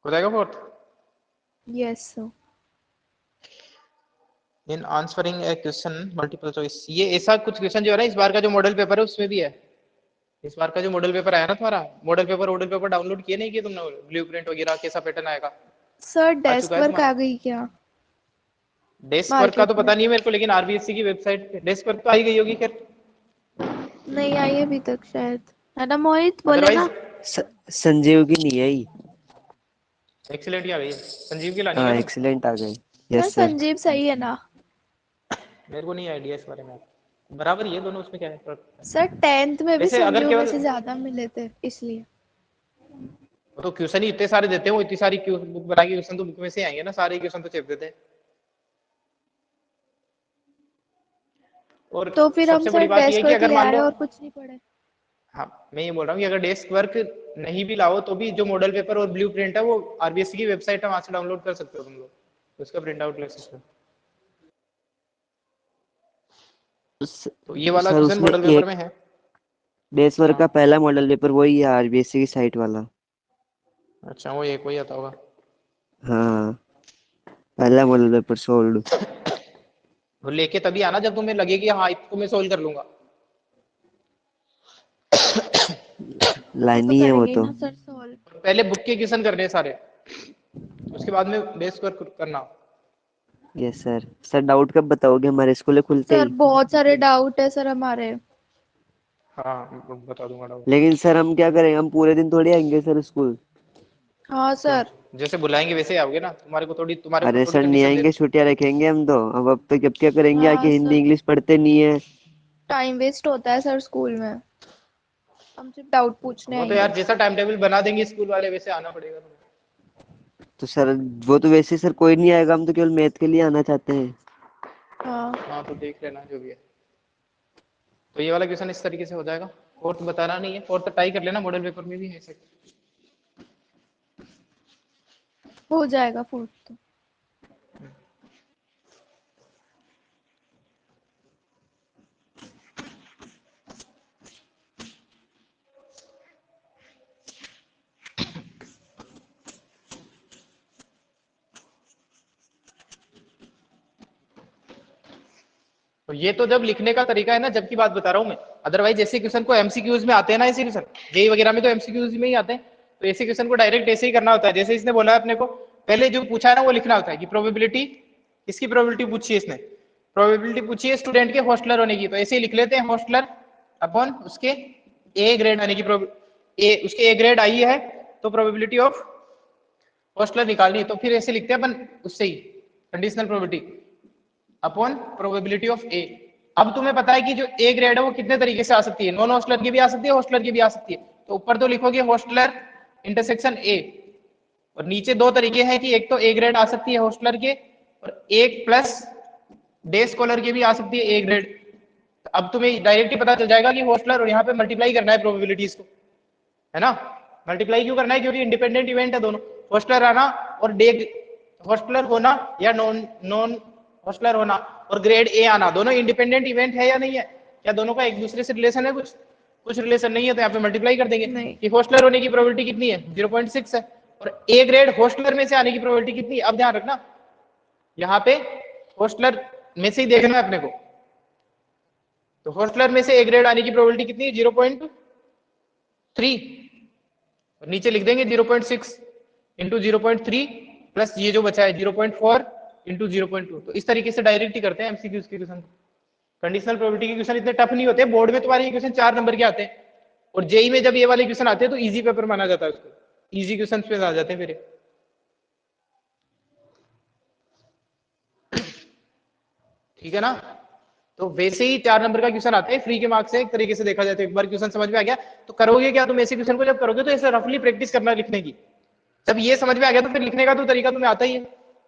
हो जाएगा fourth. Yes sir. In answering A question multiple choice, ये ऐसा कुछ क्वेश्चन जो है ना इस बार का जो मॉडल पेपर है उसमें भी है। इस बार का जो मॉडल पेपर आया ना तुम्हारा, मॉडल पेपर डाउनलोड किए नहीं किए तुमने? ब्लूप्रिंट वगैरह कैसा पैटर्न आएगा? सर आ डेस्क चुका है वर्क तुम्हारा? आ गई क्या डेस्क वर्क का तो मार्केट में? पता नहीं है मेरे को, लेकिन आरबीएससी की वेबसाइट पे डेस्क वर्क तो आई गई होगी खैर। नहीं आई अभी तक शायद, है ना मोहित? बोले अदरवाइज ना। संजीव की नहीं आई। एक्सीलेंट ही आ गई है। संजीव की लानी हाँ है तुम? एक्सीलेंट आ गई। Sir yes sir. संजीव सही है ना? मेरे को नहीं आइडिया इस बारे में। बराबर ही है दोनों, उसमें क्या है फर्क? सर 10th में भी वैसे अगर संजीव में केवल से ज्यादा मिले थे इसलिए। वो तो क्वेश्चन ही इतने सारे देते हैं, वो इतनी सारी बुक बना के क्वेश्चन तो बुक में से आएंगे ना, सारे क्वेश्चन तो चेप देते हैं। और तो फिर हम सबसे बड़ी सर बात ये है डेस्क कि वर्क अगर ले मान आए लो, और कुछ नहीं पढ़े। हाँ मैं ये बोल रहा हूँ कि अगर डेस्क वर्क नहीं भी लाओ तो भी जो मॉडल पेपर और ब्लू प्रिंट है वो आरबीएससी की वेबसाइट है, वहां से डाउनलोड कर सकते हो तुम लोग, उसका प्रिंट आउट ले सकते हो। तो ये वाला सर क्वेश्चन उसमें मॉडल पेपर एक में है। देशवर हाँ का पहला मॉडल पेपर वही है, आरबीएससी की साइट वाला। अच्छा, वो एक वही आता होगा। हाँ पहला मॉडल पेपर सोल्ड। वो लेके तभी आना जब तुम्हें लगे कि हाँ इसको मैं सोल्व कर लूंगा। वो लाइन तो ही है वो करेंगे ही तो। ना सर सॉल्व। पहले बुक के क्वेश्चन करने हैं सारे, उसके बाद में डेस्क वर्क करना। Yes sir. सर डाउट कब बताओगे? हमारे स्कूल खुलते सर ही। बहुत सारे डाउट है सर हमारे। हाँ बता दूंगा डाउट। लेकिन सर हम क्या करेंगे, हम पूरे दिन थोड़ी आएंगे सर स्कूल। हाँ क्यों? सर। जैसे बुलाएंगे वैसे ही आओगे ना, तुम्हारे ऊपर अरे थोड़ी सर नहीं कंडीशन दे आएंगे, रहे। छुट्टियां रखेंगे हम तो। अब तो क्या करेंगे हाँ आके, हिंदी सर, इंग्लिश पढ़ते नहीं है। टाइम वेस्ट होता है सर स्कूल में। हम सिर्फ डाउट पूछने वो तो आएंगे। यार जैसा टाइम टेबल बना देंगे स्कूल वाले वैसे आना पड़ेगा तुम्हें। तो सर वो तो वैसे सर कोई नहीं आएगा, हम तो केवल मैथ के लिए आना चाहते हैं। हाँ। हाँ तो देख लेना जो भी है। तो ये वाला क्वेश्चन इस तरीके से हो जाएगा। फोर्थ बताना नहीं है, फोर्थ ट्राई कर लेना, मॉडल पेपर में भी है ऐसे। हो जाएगा फोर्थ तो। तो ये तो जब लिखने का तरीका है ना, जब की बात बता रहा हूँ मैं। अदरवाइज ऐसे क्वेश्चन को एमसीक्यूज में आते हैं ना, ऐसे क्वेश्चन जेई वगैरह में तो एमसीक्यूज में ही आते हैं। तो ऐसे क्वेश्चन को डायरेक्ट ऐसे ही करना होता है जैसे इसने बोला है अपने को। पहले जो पूछा है ना वो लिखना होता है कि प्रोबेबिलिटी, इसकी प्रोबेबिलिटी पूछी है इसने। प्रोबेबिलिटी पूछी है स्टूडेंट के हॉस्टलर होने की, तो ऐसे ही लिख लेते हैं हॉस्टलर अपॉन उसके ए ग्रेड आने की उसके ए ग्रेड आई है, तो प्रोबेबिलिटी ऑफ हॉस्टलर निकालनी है। तो फिर ऐसे लिखते हैं अपन उससे ही, conditional probability upon probability of A. अब तुम्हें पता है कि जो ए ग्रेड है वो कितने तरीके से आ सकती है, नॉन हॉस्टलर की भी आ सकती है, हॉस्टलर की भी आ सकती है। तो ऊपर तो लिखोगे हॉस्टलर इंटरसेक्शन ए, और नीचे दो तरीके हैं कि एक तो ए ग्रेड आ सकती है हॉस्टलर के, और एक प्लस डे स्कॉलर की भी आ सकती है ए ग्रेड। अब तुम्हें डायरेक्ट ही पता चल जाएगा कि हॉस्टलर, और यहाँ पे मल्टीप्लाई करना है प्रोबेबिलिटीज को, है ना। मल्टीप्लाई क्यों करना है, क्योंकि इंडिपेंडेंट इवेंट है दोनों, हॉस्टलर आना और डे हॉस्टलर होना, या नॉन नॉन हॉस्टलर होना और ग्रेड ए आना, दोनों इंडिपेंडेंट इवेंट है या नहीं है, क्या दोनों का एक दूसरे से रिलेशन है, कुछ कुछ रिलेशन नहीं है, तो यहाँ पे मल्टीप्लाई कर देंगे नहीं। कि हॉस्टलर होने की प्रोबेबिलिटी कितनी है 0.6 है, और ए ग्रेड हॉस्टलर में से आने की प्रोबेबिलिटी कितनी है। अब ध्यान रखना यहाँ पे हॉस्टलर में से ही देखना है अपने को, तो हॉस्टलर में से ए ग्रेड आने की प्रोबेबिलिटी कितनी है 0.3, और नीचे लिख देंगे 0.6 इंटू 0.3 प्लस ये जो बचा है 0.4 इंटू 0.2। तो इस तरीके से डायरेक्ट ही करते हैं एमसीक्यूज के क्वेश्चन। कंडीशनल प्रोबेबिलिटी के क्वेश्चन इतने टफ नहीं होते, बोर्ड में तुम्हारे ये क्वेश्चन 4 नंबर के आते हैं, और जेई में जब ये वाले क्वेश्चन आते हैं तो इजी पेपर माना जाता है उसको, इजी क्वेश्चन पे आ जाते हैं फिर। ठीक है ना। तो वैसे ही 4 नंबर का क्वेश्चन आता है फ्री के मार्क्स से, एक तरीके से देखा जाए तो एक बार क्वेश्चन समझ में आ गया तो करोगे क्या तुम ऐसे क्वेश्चन को, जब करोगे तो ऐसे रफली प्रैक्टिस करना लिखने की। जब ये समझ में आ गया तो फिर लिखने का तो तरीका तुम्हें आता ही है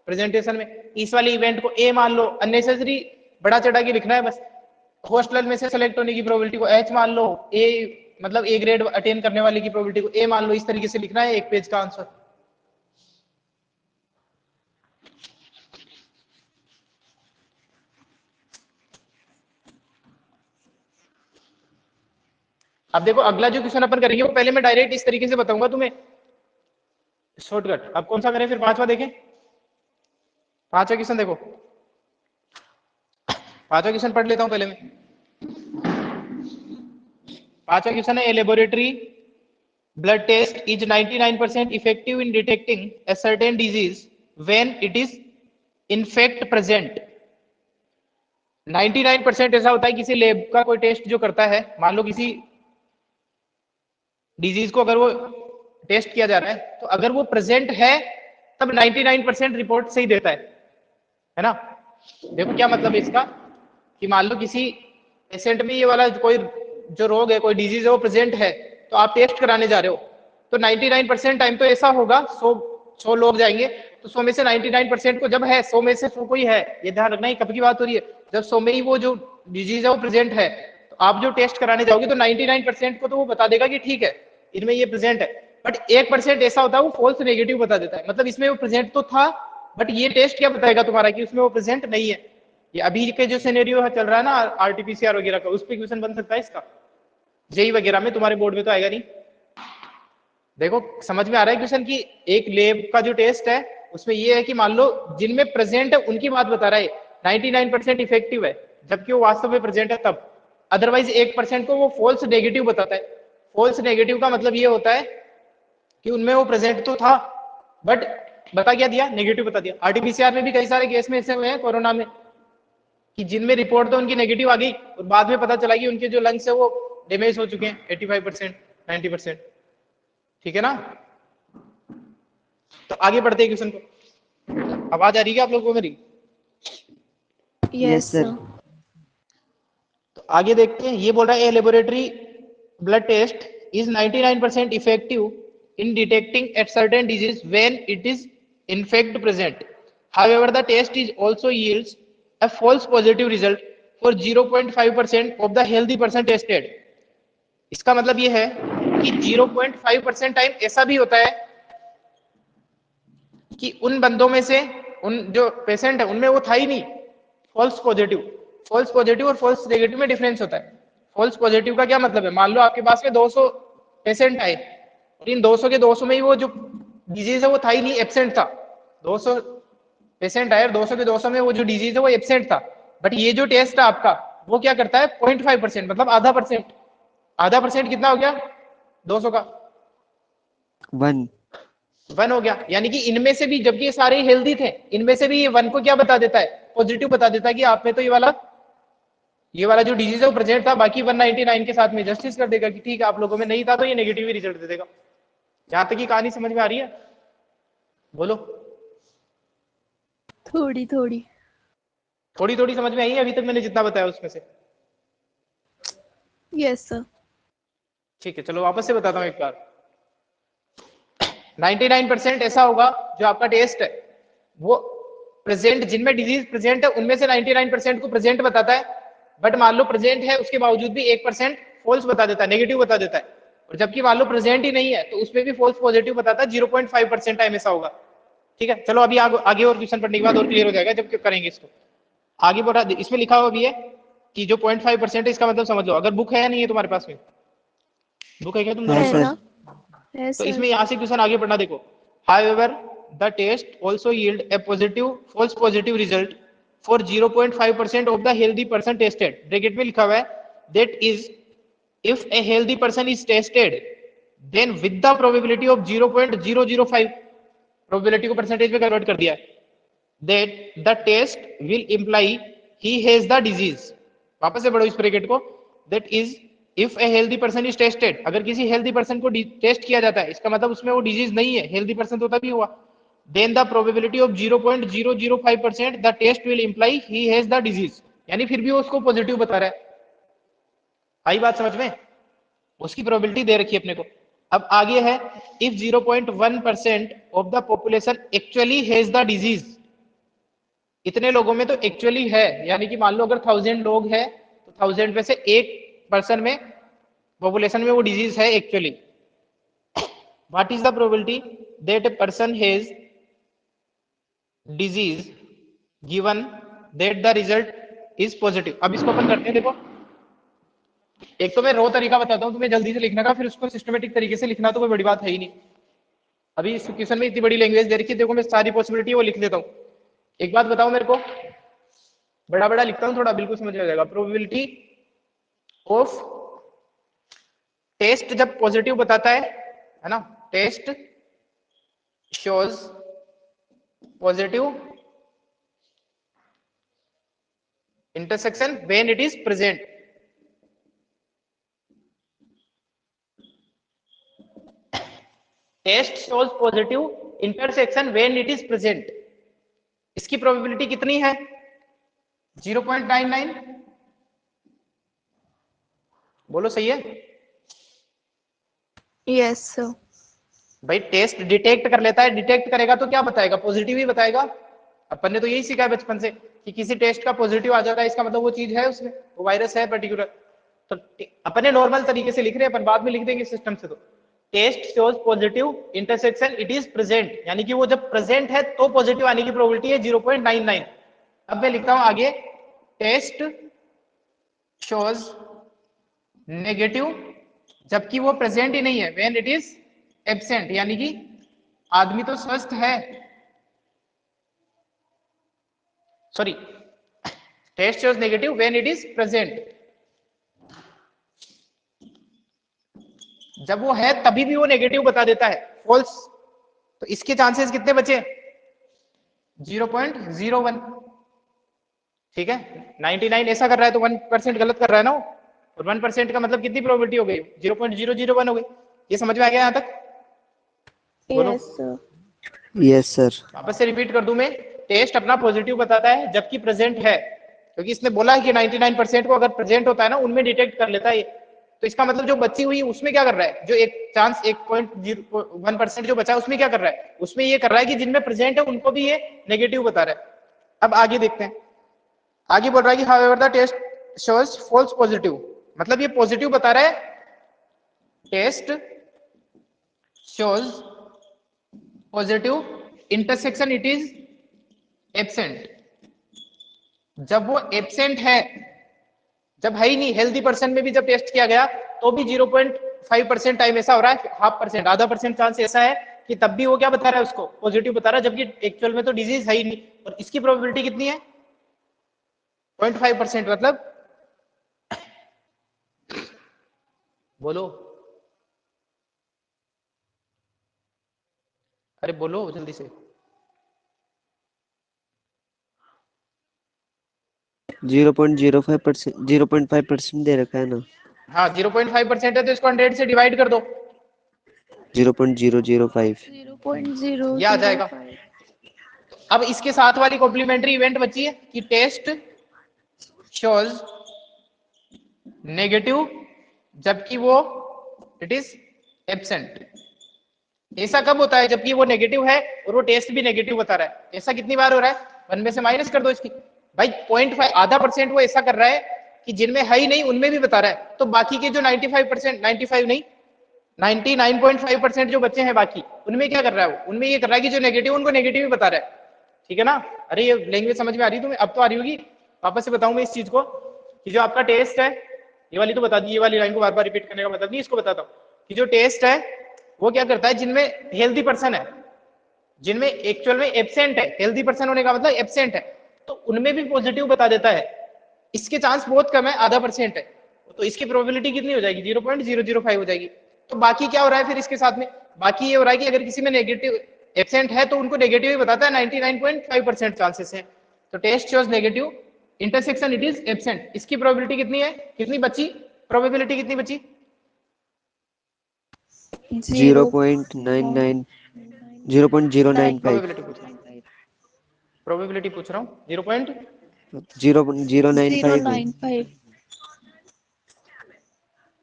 प्रेजेंटेशन में। इस वाले इवेंट को ए मान लो, अननेसेसरी बड़ा चढ़ा के लिखना है बस। हॉस्टलर में से सेलेक्ट होने की प्रोबेबिलिटी को एच मान लो, ए मतलब ए ग्रेड अटेन करने वाले की प्रोबेबिलिटी को ए मान लो, इस तरीके से लिखना है एक पेज का आंसर। अब देखो अगला जो क्वेश्चन अपन करेंगे वो पहले मैं डायरेक्ट इस तरीके से बताऊंगा तुम्हें शॉर्टकट। अब कौन सा करें फिर, पांचवा देखें। पांचवा क्वेश्चन देखो, पांचवा क्वेश्चन पढ़ लेता हूं पहले मैं। पांचवा क्वेश्चन है, a laboratory blood test is 99% effective in detecting a certain disease when it is in fact present. 99% ऐसा होता है किसी लैब का कोई टेस्ट जो करता है, मान लो किसी डिजीज को अगर वो टेस्ट किया जा रहा है तो अगर वो प्रेजेंट है तब 99% रिपोर्ट सही देता है ना। देखो क्या मतलब है इसका, कि मान लो किसी पेशेंट में ये वाला कोई जो रोग है, कोई डिजीज है वो प्रेजेंट है, तो आप टेस्ट कराने जा रहे हो, तो 99% टाइम तो ऐसा होगा, 100 लोग जाएंगे तो 100 में से 99% को जब है, 100 में से 100 को ही है, ये ध्यान रखना। ही कब की बात हो रही है, जब 100 में ही वो जो डिजीज है वो प्रेजेंट है, तो आप जो टेस्ट कराने जाओगे तो 99% को तो वो बता देगा कि ठीक है इनमें ये प्रेजेंट है, बट 1% ऐसा होता है वो फॉल्स नेगेटिव बता देता है, मतलब इसमें वो प्रेजेंट तो था बट ये टेस्ट क्या बताएगा तुम्हारा कि उसमें वो प्रेजेंट नहीं है। ये अभी के जो सिनेरियो है चल रहा है ना आरटीपीसीआर वगैरह का, उस पर क्वेश्चन बन सकता है इसका, जेई वगैरह में, तुम्हारे बोर्ड में तो आएगा नहीं। देखो समझ में आ रहा है क्वेश्चन की, एक लैब का जो टेस्ट है उसमें ये है कि मान लो जिनमें प्रेजेंट है उनकी बात बता रहा है, 99% इफेक्टिव है जबकि वो वास्तव में प्रेजेंट है तब। अदरवाइज 1% को वो फॉल्स नेगेटिव बताता है। फॉल्स नेगेटिव का मतलब ये होता है कि उनमें वो प्रेजेंट तो था बट बता क्या दिया, नेगेटिव बता दिया। आरटीपीसीआर में भी कई सारे केस में ऐसे हुए हैं कोरोना में कि जिनमें रिपोर्ट तो उनकी नेगेटिव आ गई और बाद में पता चला कि उनके जो लंग्स है वो डैमेज हो चुके हैं 85%, 90%। ठीक है ना? तो आगे बढ़ते हैं क्वेश्चन को। आवाज आ रही है आप लोगों को मेरी? Yes sir. सर। तो आगे देखते हैं, ये बोल रहा है a laboratory blood test is 99% effective in detecting at certain disease when it is infect present. However, the test is also yields a false positive result for 0.5% of the healthy person tested. इसका मतलब ये है कि 0.5% time ऐसा भी होता है कि उन बंदों में से, उन जो पेशेंट है उनमें वो था ही नहीं फॉल्स पॉजिटिव। फॉल्स पॉजिटिव और फॉल्स नेगेटिव में डिफरेंस होता है। फॉल्स पॉजिटिव का क्या मतलब है? मान लो आपके पास में 200 पेशेंट आए और इन 200 के 200 में ही वो जो डिजीज है वो था ही नहीं, एब्सेंट था। 200 पेशेंट आए और 200 के 200 में वो जो डिजीज है वो एब्सेंट था। बट ये जो टेस्ट है आपका वो क्या करता है? 0.5%, मतलब आधा परसेंट। आधा परसेंट कितना हो गया 200 का? 1। 1 हो गया। यानी कि इनमें से भी, जबकि ये सारे हेल्दी थे, इनमें से भी ये 1 को क्या बता देता है? पॉजिटिव बता देता है कि आप में तो ये वाला जो डिजीज है वो प्रेजेंट था। बाकी 199 के साथ में जस्टिस कर देगा कि ठीक है आप लोगों में नहीं था, तो ये नेगेटिव ही रिजल्ट दे देगा। यहां तक की कहानी समझ में आ रही है? बोलो। थोड़ी थोड़ी। थोड़ी थोड़ी समझ में आई है अभी तक मैंने जितना बताया उसमें से? Yes sir. ठीक है, चलो वापस से बताता हूँ एक बार। 99% ऐसा होगा जो आपका टेस्ट है वो प्रेजेंट, जिनमें डिजीज प्रेजेंट है उनमें से 99% को प्रेजेंट बताता है। बट मान लो प्रेजेंट है उसके बावजूद भी 1% फॉल्स बता देता है, नेगेटिव बता देता है। और जबकि मान लो प्रेजेंट ही नहीं है तो उसमें भी फॉल्स पॉजिटिव बताता है। 0.5% टाइम ऐसा होगा। ठीक है, चलो अभी आगे और क्वेश्चन पढ़ने के बाद और क्लियर हो जाएगा जब करेंगे इसको। आगे बढ़ा, इसमें लिखा हुआ भी है कि जो 0.5% है इसका मतलब समझ लो। अगर बुक है या नहीं है तुम्हारे पास में? बुक है क्या तुम है लोगों है के सर। ना? पास? है तो सर। इसमें यहां से क्वेश्चन आगे पढ़ना देखो। However, the test also yield a positive false positive result for 0.5% of the healthy person tested. Bracket में लिखा हुआ है that is if a healthy person is tested then with the probability of 0.005, probability को percentage में convert कर दिया है, that the test will imply he has the disease. वापस से पढ़ो इस ब्रैकेट को। that is if a healthy person is tested, अगर किसी हेल्दी पर्सन को टेस्ट किया जाता है इसका मतलब उसमें वो डिजीज नहीं है, हेल्दी पर्सन तो तभी हुआ। then the probability of 0.005% the test will imply he has the disease, यानी फिर भी वो उसको पॉजिटिव बता रहा है। आई बात समझ में? उसकी प्रोबेबिलिटी दे रखी है अपने को। अब आगे है if 0.1% of the population actually has the disease, इतने लोगों में तो एक्चुअली है, यानी कि मान लो अगर 1000 लोग हैं तो 1000 में से एक पर्सन में, पॉपुलेशन में वो डिजीज है actually. What is the probability that a person has disease given that the result is positive. अब इसको अपन करते हैं, देखो एक तो मैं रो तरीका बताता हूँ तुम्हें जल्दी से लिखने का, फिर उसको सिस्टमेटिक तरीके से लिखना तो कोई बड़ी बात है ही नहीं। अभी इस क्वेश्चन में इतनी बड़ी लैंग्वेज दे रखी है, देखो मैं सारी पॉसिबिलिटी वो लिख देता हूँ। एक बात बताओ मेरे को, बड़ा बड़ा लिखता हूँ थोड़ा, बिल्कुल समझ में आ जाएगा। प्रोबेबिलिटी ऑफ टेस्ट जब पॉजिटिव बताता है ना, test shows positive intersection when it is present. Test shows positive intersection when it is present. इसकी प्रोबेबिलिटी कितनी है? 0.99। बोलो सही है? Yes sir. भाई टेस्ट डिटेक्ट कर लेता है, डिटेक्ट करेगा तो क्या बताएगा? पॉजिटिव ही बताएगा। अपन ने तो यही सीखा है बचपन से कि किसी टेस्ट का पॉजिटिव आ जाता है इसका मतलब वो चीज है, उसमें वो वायरस है पर्टिकुलर। तो अपन ने नॉर्मल तरीके से लिख रहे हैं, अपन बाद में लिख देंगे सिस्टम से। तो test shows positive intersection it is present, यानी कि वो जब प्रेजेंट है तो पॉजिटिव आने की प्रोबेबिलिटी है 0.99। अब मैं लिखता हूं आगे, टेस्ट शोज नेगेटिव जबकि वो प्रेजेंट ही नहीं है, व्हेन इट इज एब्सेंट, यानी कि आदमी तो स्वस्थ है, sorry, test shows negative when it is present. जब वो है तभी भी वो नेगेटिव बता देता है, फॉल्स। तो इसके चांसेस कितने बचे? 0.01। ठीक है, 99 ऐसा कर रहा है तो 1% गलत कर रहा है ना वो। और 1% का मतलब कितनी प्रोबेबिलिटी हो गई? 0.001 हो गई। ये समझ में आ गया यहाँ तक? बोलो। Yes sir. Yes sir. वापस से रिपीट कर दूं मैं, टेस्ट अपना पॉजिटिव बताता है जबकि प्रेजेंट है, क्योंकि इसने बोला है कि 99% को अगर प्रेजेंट होता है ना उनमें डिटेक्ट कर लेता है ये। तो इसका मतलब जो बची हुई उसमें क्या कर रहा है, जो एक चांस 1.01% जो बचा है उसमें क्या कर रहा है, उसमें ये कर रहा है कि जिनमें प्रेजेंट है उनको भी ये नेगेटिव बता रहा है। अब आगे देखते हैं, आगे बोल रहा है कि however the test shows false positive, मतलब ये पॉजिटिव बता रहा है, test shows positive intersection it is absent. जब वो एब्सेंट है, जब है ही नहीं, हेल्दी पर्सन में भी जब टेस्ट किया गया तो भी 0.5% टाइम ऐसा हो रहा है, 0.5%, आधा परसेंट चांस ऐसा है कि तब भी वो क्या बता रहा है, उसको पॉजिटिव बता रहा है, जबकि एक्चुअल में तो डिजीज है ही नहीं। और इसकी प्रोबेबिलिटी कितनी है? 0.5%। मतलब बोलो, अरे बोलो जल्दी से। 0.05%, 0.5% दे रखा है ना। हाँ 0.5% है तो इसको 100 से डिवाइड कर दो, 0.005। 0.005। ये आ जाएगा। अब इसके साथ वाली कॉम्प्लीमेंट्री इवेंट बची है कि टेस्ट शोज नेगेटिव जबकि वो इट इज एब्सेंट। ऐसा कब होता है? जबकि वो नेगेटिव है और वो टेस्ट भी नेगेटिव बता रहा है। ऐसा कितनी बार हो रहा है? 1 में से माइनस कर दो इसकी भाई, 0.5, आधा परसेंट वो ऐसा कर रहा है कि जिनमें है ही नहीं उनमें भी बता रहा है। तो बाकी के जो 95%, 95 नहीं 99.5% जो बच्चे हैं बाकी, उनमें क्या कर रहा है वो? उनमें ये कर रहा है कि जो नेगेटिव उनको नेगेटिव ही बता रहा है। ठीक है ना? अरे ये लैंग्वेज समझ में आ रही है तुम्हें? अब तो आ रही होगी। वापस से बताऊं मैं इस चीज को कि जो आपका टेस्ट है, ये वाली तो बता दी, ये वाली लाइन को बार बार रिपीट करने का मतलब नहीं, इसको बताता हूँ कि जो टेस्ट है वो क्या करता है, जिनमें हेल्दी पर्सन है, जिनमें एक्चुअल में एब्सेंट है, हेल्दी पर्सन होने का मतलब एब्सेंट है, तो उनमें भी पॉजिटिव बता देता है। इसके चांस बहुत कम है, आधा परसेंट है, तो इसकी प्रोबेबिलिटी कितनी हो जाएगी? 0.005 हो जाएगी। तो बाकी क्या हो रहा है फिर इसके साथ में? बाकी ये हो रहा है कि अगर किसी में नेगेटिव एब्सेंट है तो उनको नेगेटिव ही बताता है, 99.5% चांसेस है। तो test shows negative intersection it is absent. इसकी प्रोबेबिलिटी कितनी है? कितनी बची? प्रोबेबिलिटी कितनी बची? 0.99, 0.095। प्रोबेबिलिटी पूछ रहा हूँ, प्रोबेबिलिटी पूछ रहा हूँ। 0.095 है।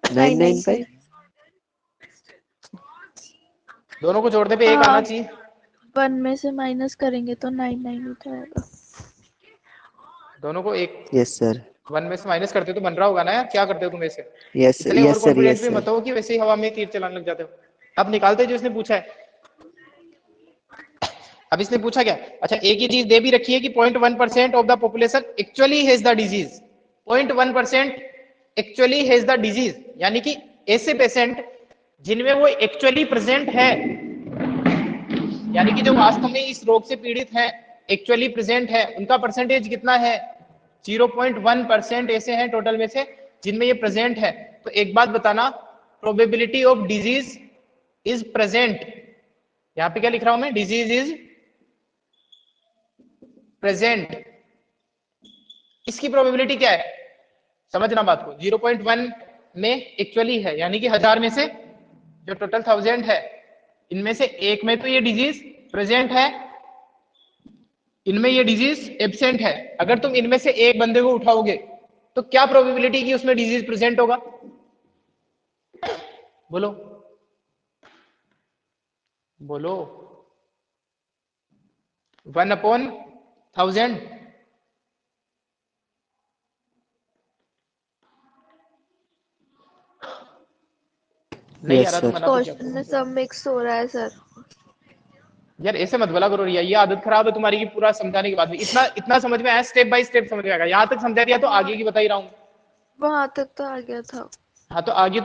995। दोनों को जोड़ने पे एक आना चाहिए। 1 में से माइनस करेंगे तो 99 हो जाएगा। दोनों को एक यस सर। 1 में से माइनस करते तो बन रहा होगा ना यार, क्या करते हो तुम ऐसे? यस इतने yes over sir. Confident yes भी मत सर। हो कि वैसे ही हवा में तीर चलाने लग जाते हो। अब निकालते जो इसने पूछा है। अब इसने पूछा क्या? अच्छा, एक ही चीज दे भी रखी है कि 0.1% of the population actually has the disease. 0.1% actually has the disease, यानी कि ऐसे पेशेंट जिनमें वो एक्चुअली प्रेजेंट है, यानी कि जो वास्तव में इस रोग से पीड़ित हैं, एक्चुअली प्रेजेंट है, उनका परसेंटेज कितना है? 0.1% ऐसे हैं टोटल में से जिनमें ये प्रेजेंट है। तो एक बात बताना, probability of disease is present, यहां पे क्या लिख रहा हूं मैं? Disease is present. इसकी प्रोबेबिलिटी क्या है? समझना बात को। 0.1 में एक्चुअली है, यानी कि 1000 में से जो टोटल 1000 है, इनमें से एक में तो ये डिजीज प्रेजेंट है, इनमें ये डिजीज एब्सेंट है। अगर तुम इनमें से एक बंदे को उठाओगे तो क्या प्रोबेबिलिटी की उसमें डिजीज प्रेजेंट होगा? बोलो बोलो। 1/1000। नहीं आ यस रहा तो सर। मना तो क्या क्वेश्चन करो में सब मिक्स हो रहा है सर। यार, ऐसे मत बोला करो रिया, ये आदत खराब है तुम्हारी की पूरा समझाने के बाद भी इतना इतना समझ में आया, स्टेप बाय स्टेप समझ में आएगा। यहाँ तक समझा दिया तो आगे की बता ही रहा हूँ। वहां तक तो आ गया था। हाँ तो आगे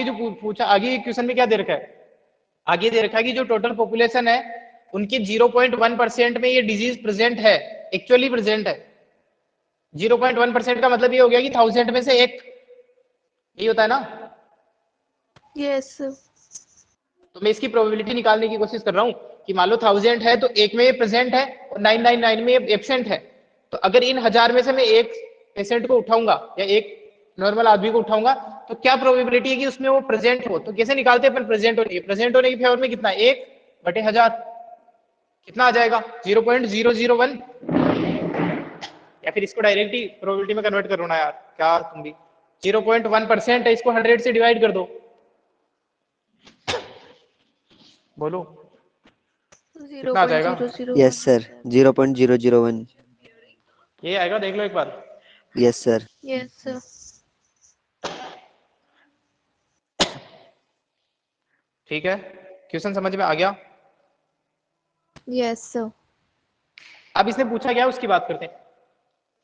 जो पूछा, आगे क्वेश्चन में क्या दे रखा है? आगे दे रखा है कि जो टोटल पॉपुलेशन है उनकी 0.1% में ये डिजीज प्रेजेंट है, एक्चुअली प्रेजेंट है। 0.1% का मतलब ये हो गया कि 1000 में से एक, यही होता है ना? यस। तो मैं इसकी प्रोबेबिलिटी निकालने की कोशिश कर रहा हूँ कि मान लो 1000 है तो एक में ये प्रेजेंट है और 999 में ये एब्सेंट है। तो अगर इन 1000 में से मैं एक पेशेंट को उठाऊंगा या एक नॉर्मल आदमी को उठाऊंगा तो क्या प्रोबेबिलिटी है कि उसमें वो प्रेजेंट हो, तो कैसे निकालते हैं अपन प्रेजेंट होने की? प्रेजेंट होने की फेवर में कितना, 1/1000 कितना आ जाएगा 0.001, या फिर इसको डायरेक्टली प्रोबेबिलिटी में कन्वर्ट करो ना यार, क्या तुम भी 0.1% है, इसको 100 से डिवाइड कर दो, बोलो जीरो कितना आ पॉइंट जाएगा? Zero zero yes sir 0.001। ये आएगा, देख लो एक बार। Yes sir. Yes sir. ठीक है, क्वेश्चन समझ में आ गया? Yes sir. अब इसने पूछा क्या उसकी बात करते हैं,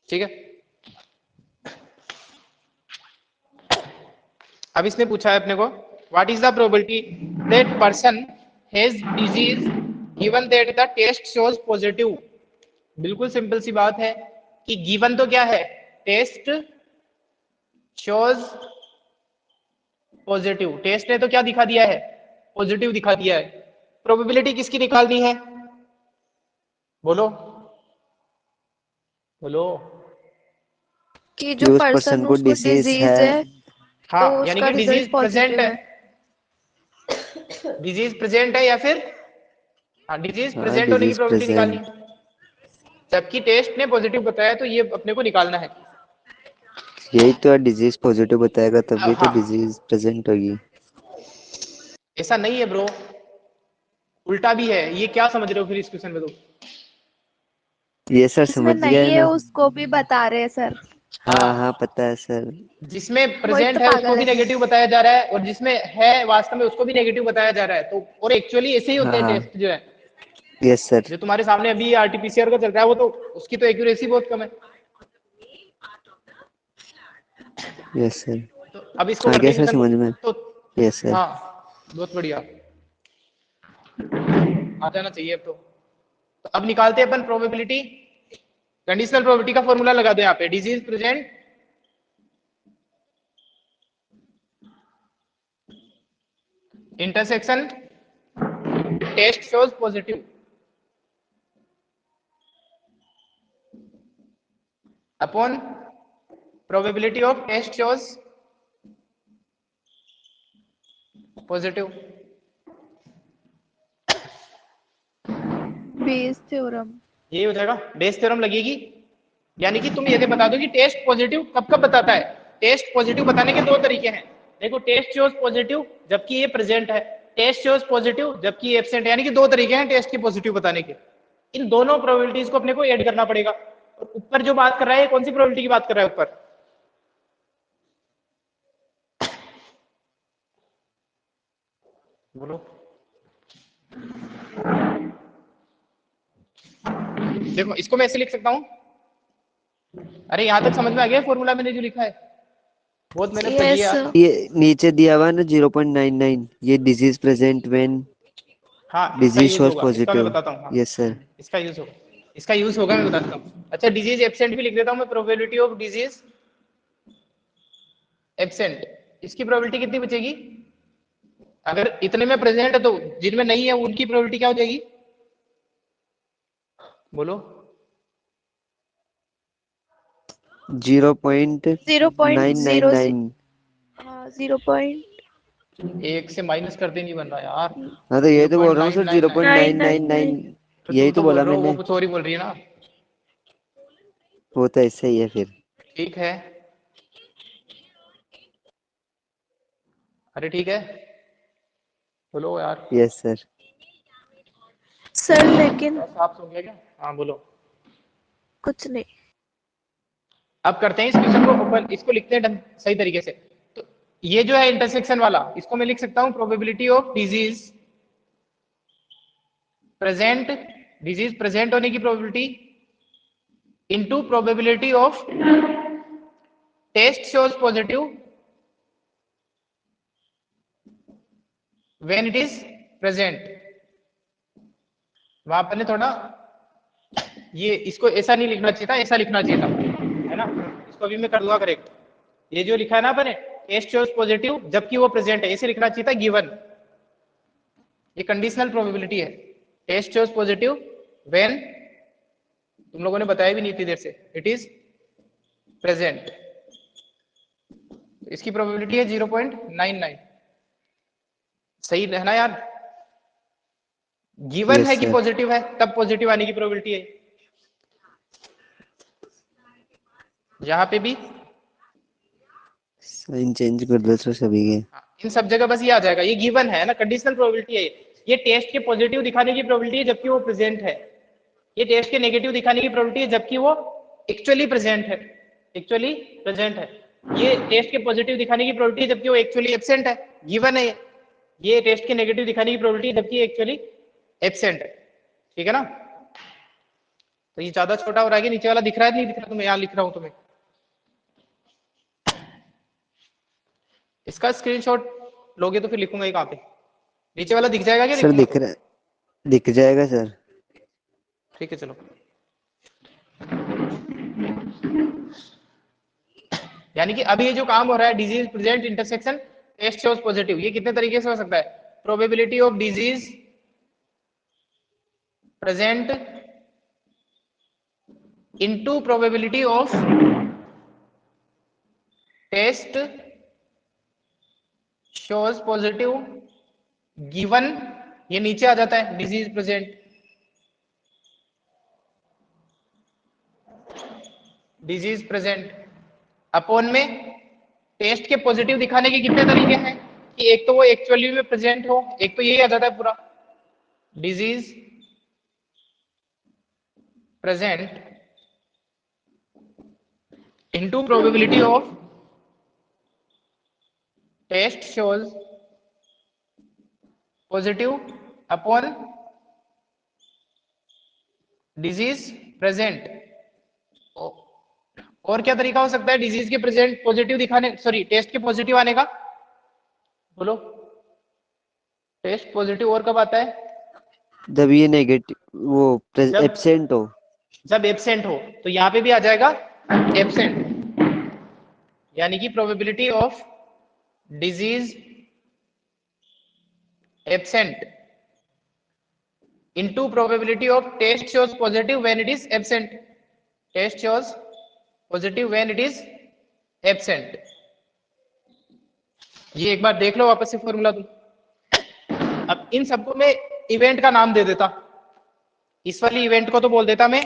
ठीक है। अब इसने पूछा है अपने को, what is the probability that person has disease given that the test shows positive. बिल्कुल सिंपल सी बात है कि गिवन तो क्या है, टेस्ट शोज पॉजिटिव, टेस्ट ने तो क्या दिखा दिया है, पॉजिटिव दिखा दिया है। प्रोबेबिलिटी किसकी निकालनी है, बोलो बोलो। कि कि जो उस पर्सन पर्सन को उसको डिसीज डिजीज है। है हाँ, तो यानी उसका कि रिजल्ट डिजीज प्रेजेंट पॉजिटिव है, है। डिजीज प्रेजेंट है या फिर, हाँ डिजीज हाँ प्रेजेंट होने की डिजीज प्रोबेबिलिटी निकालनी प्रेजेंट। है, जबकि टेस्ट ने पॉजिटिव बताया, तो ये अपने को निकालना है। यही तो डिजीज पॉजिटिव बताएगा तभी तो हाँ, डिजीज प्रेजेंट होगी। ऐसा नहीं है ब्रो, उल्टा भी है। ये क्या समझ रहे हो फिर इस क्वेश्चन में? तो ये सर जिसमें समझ गया नहीं है है ना। उसको भी बता रहे हैं सर। हाँ हाँ हाँ, पता है सर। जिसमें वही प्रेजेंट तो है उसको पागल भी है। नेगेटिव बताया जा रहा है, और जिसमें है वास्तव में उसको भी नेगेटिव बताया जा रहा है। तो और एक्चुअली ऐसे ही हाँ होते हैं हाँ टेस्ट जो है, यस सर। जो तुम्हारे सामने अभी आरटीपीसीआर का चल रहा है, वो तो उसकी तो एक्यूरेसी बहुत कम है। Yes sir. तो अब इसको आ करते गया हैं सर क्वेश्चन को। समझ में। तो यस सर। हाँ, बहुत बढ़िया, आ जाना चाहिए अब तो अब निकालते हैं अपन प्रोबेबिलिटी। कंडीशनल प्रोबेबिलिटी का फॉर्मूला लगा दो यहाँ पे, disease present intersection test shows positive upon probability of test shows positive. Bayes theorem. ये हो जाएगा, बेस थ्योरम लगेगी। यानी कि तुम ये बता दो कि टेस्ट पॉजिटिव कब कब बताता है। टेस्ट पॉजिटिव बताने के दो तरीके हैं, देखो, टेस्ट शोज पॉजिटिव जबकि ये प्रेजेंट है, टेस्ट शोज पॉजिटिव जबकि ये एब्सेंट है। यानी कि दो तरीके हैं टेस्ट के पॉजिटिव बताने के। इन दोनों प्रोबेबिलिटीज को अपने को ऐड करना पड़ेगा। और ऊपर जो बात कर रहा है, कौन सी प्रोबेबिलिटी की बात कर रहा है ऊपर, बोलो। देखो, इसको मैं ऐसे लिख सकता हूं, अरे यहां तक समझ में आ गया फॉर्मूला मैंने जो लिखा है, बहुत मेहनत लगी है यस यार। सर। ये नीचे दिया हुआ है ना 0.99, ये डिजीज प्रेजेंट व्हेन हाँ, इसका डिजीज यूज शोज होगा, इसका मैं पॉजिटिव। बताता हूँ। हाँ, यस सर। इसका यूज होगा, इसका यूज होगा, मैं बताता हूँ। अच्छा, डिजीज एब्सेंट भी लिख देता हूँ मैं, प्रोबेबिलिटी ऑफ डिजीज एब्सेंट। इसकी प्रोबेबिलिटी कितनी बचेगी, अगर इतने में प्रेजेंट है तो जिनमें नहीं है उनकी प्रोबेबिलिटी क्या हो जाएगी, बोलो। 0.00। 0.999। हाँ 0.999। एक से माइनस करते नहीं बन रहा यार, हाँ तो यही जीरो तो बोल पॉइंट रहा हूँ nine sir nine zero nine point nine nine nine तो यही तुम तो तो बोल बोला रहे हो, वो मैंने। कुछ और ही बोल रही है ना। वो तो ऐसे ही है फिर। ठीक है, अरे ठीक है, बोलो यार। Sir yes sir. लेकिन साफ हो गया क्या? हाँ बोलो। कुछ नहीं। अब करते हैं इस क्वेश्चन को ओपन, इसको लिखते हैं सही तरीके से। तो ये जो है इंटरसेक्शन वाला, इसको मैं लिख सकता हूँ probability of disease present, disease present होने की probability into probability of test shows positive when it is present. वहां पर ने थोड़ा ये, इसको ऐसा नहीं लिखना चाहिए था, ऐसा लिखना चाहिए था, है ना। इसको अभी मैं कर दूंगा करेक्ट। ये जो लिखा है ना अपने, टेस्ट शोज पॉजिटिव जबकि वो प्रेजेंट है, ऐसे लिखना चाहिए था गिवन। ये कंडीशनल प्रोबेबिलिटी है, टेस्ट शोज पॉजिटिव व्हेन, तुम लोगों ने बताया भी नहीं इतनी देर से, इट इज प्रेजेंट। इसकी प्रोबेबिलिटी है 0.99। सही है ना यार? गिवन यस है कि सर। पॉजिटिव है, तब पॉजिटिव आने की प्रोबेबिलिटी है। यहाँ पे भी साइन चेंज कर दो सर सभी के। इन सब जगह बस ये आ जाएगा, ये गिवन है ना, कंडीशनल प्रोबेबिलिटी है ये टेस्ट के पॉजिटिव दिखाने की प्रोबेबिलिटी है जबकि वो प्रेजेंट है, ये टेस्ट के नेगेटिव दिखाने की प्रोबेबिलिटी है जबकि वो एक्चुअली प्रेजेंट है, एक्चुअली प्रेजेंट है। ये टेस्ट के पॉजिटिव दिखाने की प्रोबेबिलिटी है जबकि वो एक्चुअली एब्सेंट है, गिवन है ये टेस्ट के नेगेटिव दिखाने की प्रोबेबिलिटी है जबकि एक्चुअली एब्सेंट है। ठीक है ना? तो ये ज्यादा छोटा हो रहा है कि नीचे वाला दिख रहा है, नहीं दिख रहा तुम्हें? यहाँ लिख रहा हूं तुम्हें, इसका स्क्रीनशॉट लोगे तो फिर लिखूंगा ये कहाँ पे, नीचे वाला दिख जाएगा क्या सर लिखूंगा दिख तो? रहा है, दिख जाएगा सर। ठीक है चलो। यानी कि अभी ये जो काम हो रहा है, disease present intersection test shows positive, ये कितने तरीके से हो सकता है? Probability of disease present into probability of test shows positive given, ये नीचे आ जाता है disease present, disease present upon में टेस्ट के पॉजिटिव दिखाने के कितने तरीके हैं कि एक तो वो एक्चुअली में प्रेजेंट हो, एक तो यही आ जाता है पूरा disease present into probability of test shows positive upon disease present. और क्या तरीका हो सकता है डिजीज के प्रेजेंट पॉजिटिव दिखाने, सॉरी टेस्ट के पॉजिटिव आने का? बोलो, टेस्ट पॉजिटिव और कब आता है? जब ये नेगेटिव वो जब एब्सेंट हो। जब एब्सेंट हो, तो यहाँ पे भी आ जाएगा एब्सेंट, यानी कि probability of disease absent into probability of test shows positive when it is absent, test shows positive when it is absent। ये एक बार देख लो वापस से फॉर्मूला तुम। अब इन सबको मैं इवेंट का नाम दे देता, इस वाली इवेंट को तो बोल देता मैं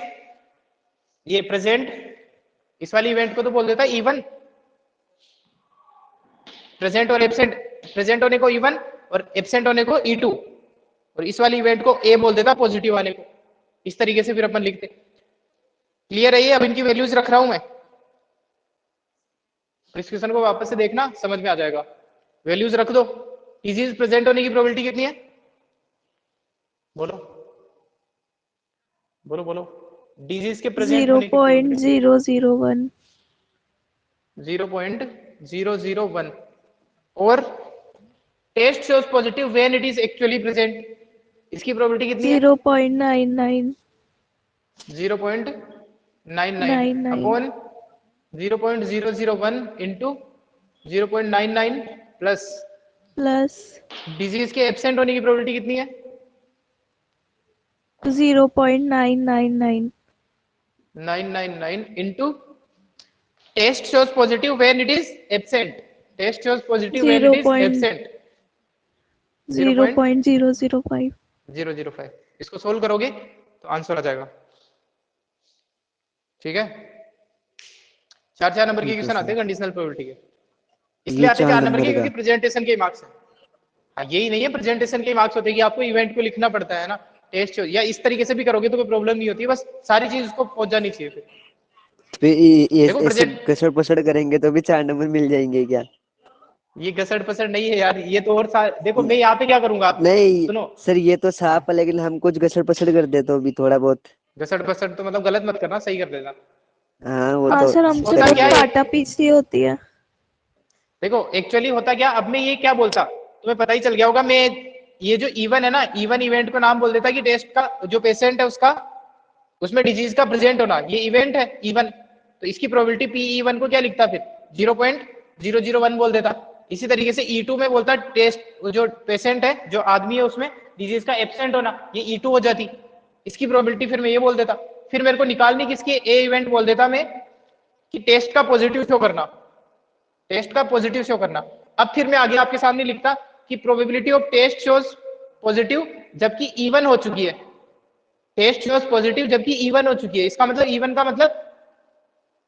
ये प्रेजेंट, इस वाली इवेंट को तो बोल देता इवन, प्रेजेंट और एब्सेंट, प्रेजेंट होने को इवन और एब्सेंट होने को E2, और इस वाली इवेंट को ए बोल देता पॉजिटिव वाले को। इस तरीके से फिर अपन लिखते। क्लियर है ये? अब इनकी वैल्यूज रख रहा हूं मैं, डिस्कशन को वापस से देखना, समझ में आ जाएगा। वैल्यूज रख दो। डिजीज प्रेजेंट होने की प्रोबेबिलिटी कितनी है? बोलो बोलो बोलो। डिजीज के प्रेजेंट होने की प्रोबेबिलिटी 0.001 0.001 और test shows positive when it is actually present, इसकी प्रोबेबिलिटी कितनी है? 0.99 0.99 अपॉन 0.001 इंटू 0.99 प्लस डिजीज के एब्सेंट होने की प्रोबेबिलिटी कितनी है? 0.999 999 into test shows positive when it is absent, test shows positive when it is absent 0.005 005। इसको सोल्व करोगे तो आंसर आ जाएगा। ठीक है? 4 नंबर के क्वेश्चन आते हैं कंडीशनल प्रोबेबिलिटी के, इसलिए ये आते 4 नंबर के का क्योंकि प्रेजेंटेशन के मार्क्स है। हाँ, यही नहीं है प्रेजेंटेशन के मार्क्स होते हैं कि आपको इवेंट को लिखना पड़ता है ना, टेस्ट या इस तरीके से भी करोगे तो कोई प्रॉब्लम नहीं होती, बस सारी चीज उसको पहुंच जानी चाहिए। फिर ये देखो ऐसे प्रेजेंट, गसड़ पसड़ करेंगे तो भी 4 नंबर मिल जाएंगे क्या? ये घसड़ पसड़ नहीं है यार, ये तो और देखो मैं यहाँ पे क्या करूंगा, आप नहीं सुनो। सर, ये तो साफ है, लेकिन हम कुछ गसड़ पसड़ कर दे तो भी थोड़ा बहुत। घसड़ पसड़ तो मतलब गलत मत करना, सही कर देना। हाँ वो हाँ तो सर, हमसे होता बहुत क्या है, काटा पीछी होती है। देखो एक्चुअली होता क्या, अब मैं ये क्या बोलता तुम्हें पता ही चल गया होगा, मैं ये जो इवन है ना, इवन इवेंट को नाम बोल देता कि टेस्ट का जो पेशेंट है उसका, उसमें डिजीज का प्रेजेंट होना, ये इवेंट है इवन, तो इसकी प्रोबेबिलिटी P1 को क्या लिखता फिर 0.001 बोल देता। इसी तरीके से E2 में बोलता टेस्ट जो पेशेंट है, जो आदमी है, उसमें डिजीज का एब्सेंट होना, ये E2 हो जाती। इसकी प्रोबेबिलिटी फिर मैं ये बोल देता। फिर मेरे को निकालनी किसकी, ए इवेंट बोल देता मैं कि टेस्ट का पॉजिटिव शो करना, टेस्ट का पॉजिटिव शो करना। अब फिर मैं आगे आपके सामने लिखता कि probability of test shows positive जबकि इवन हो चुकी है, टेस्ट शोज पॉजिटिव जबकि इवन हो चुकी है। इसका मतलब इवन का मतलब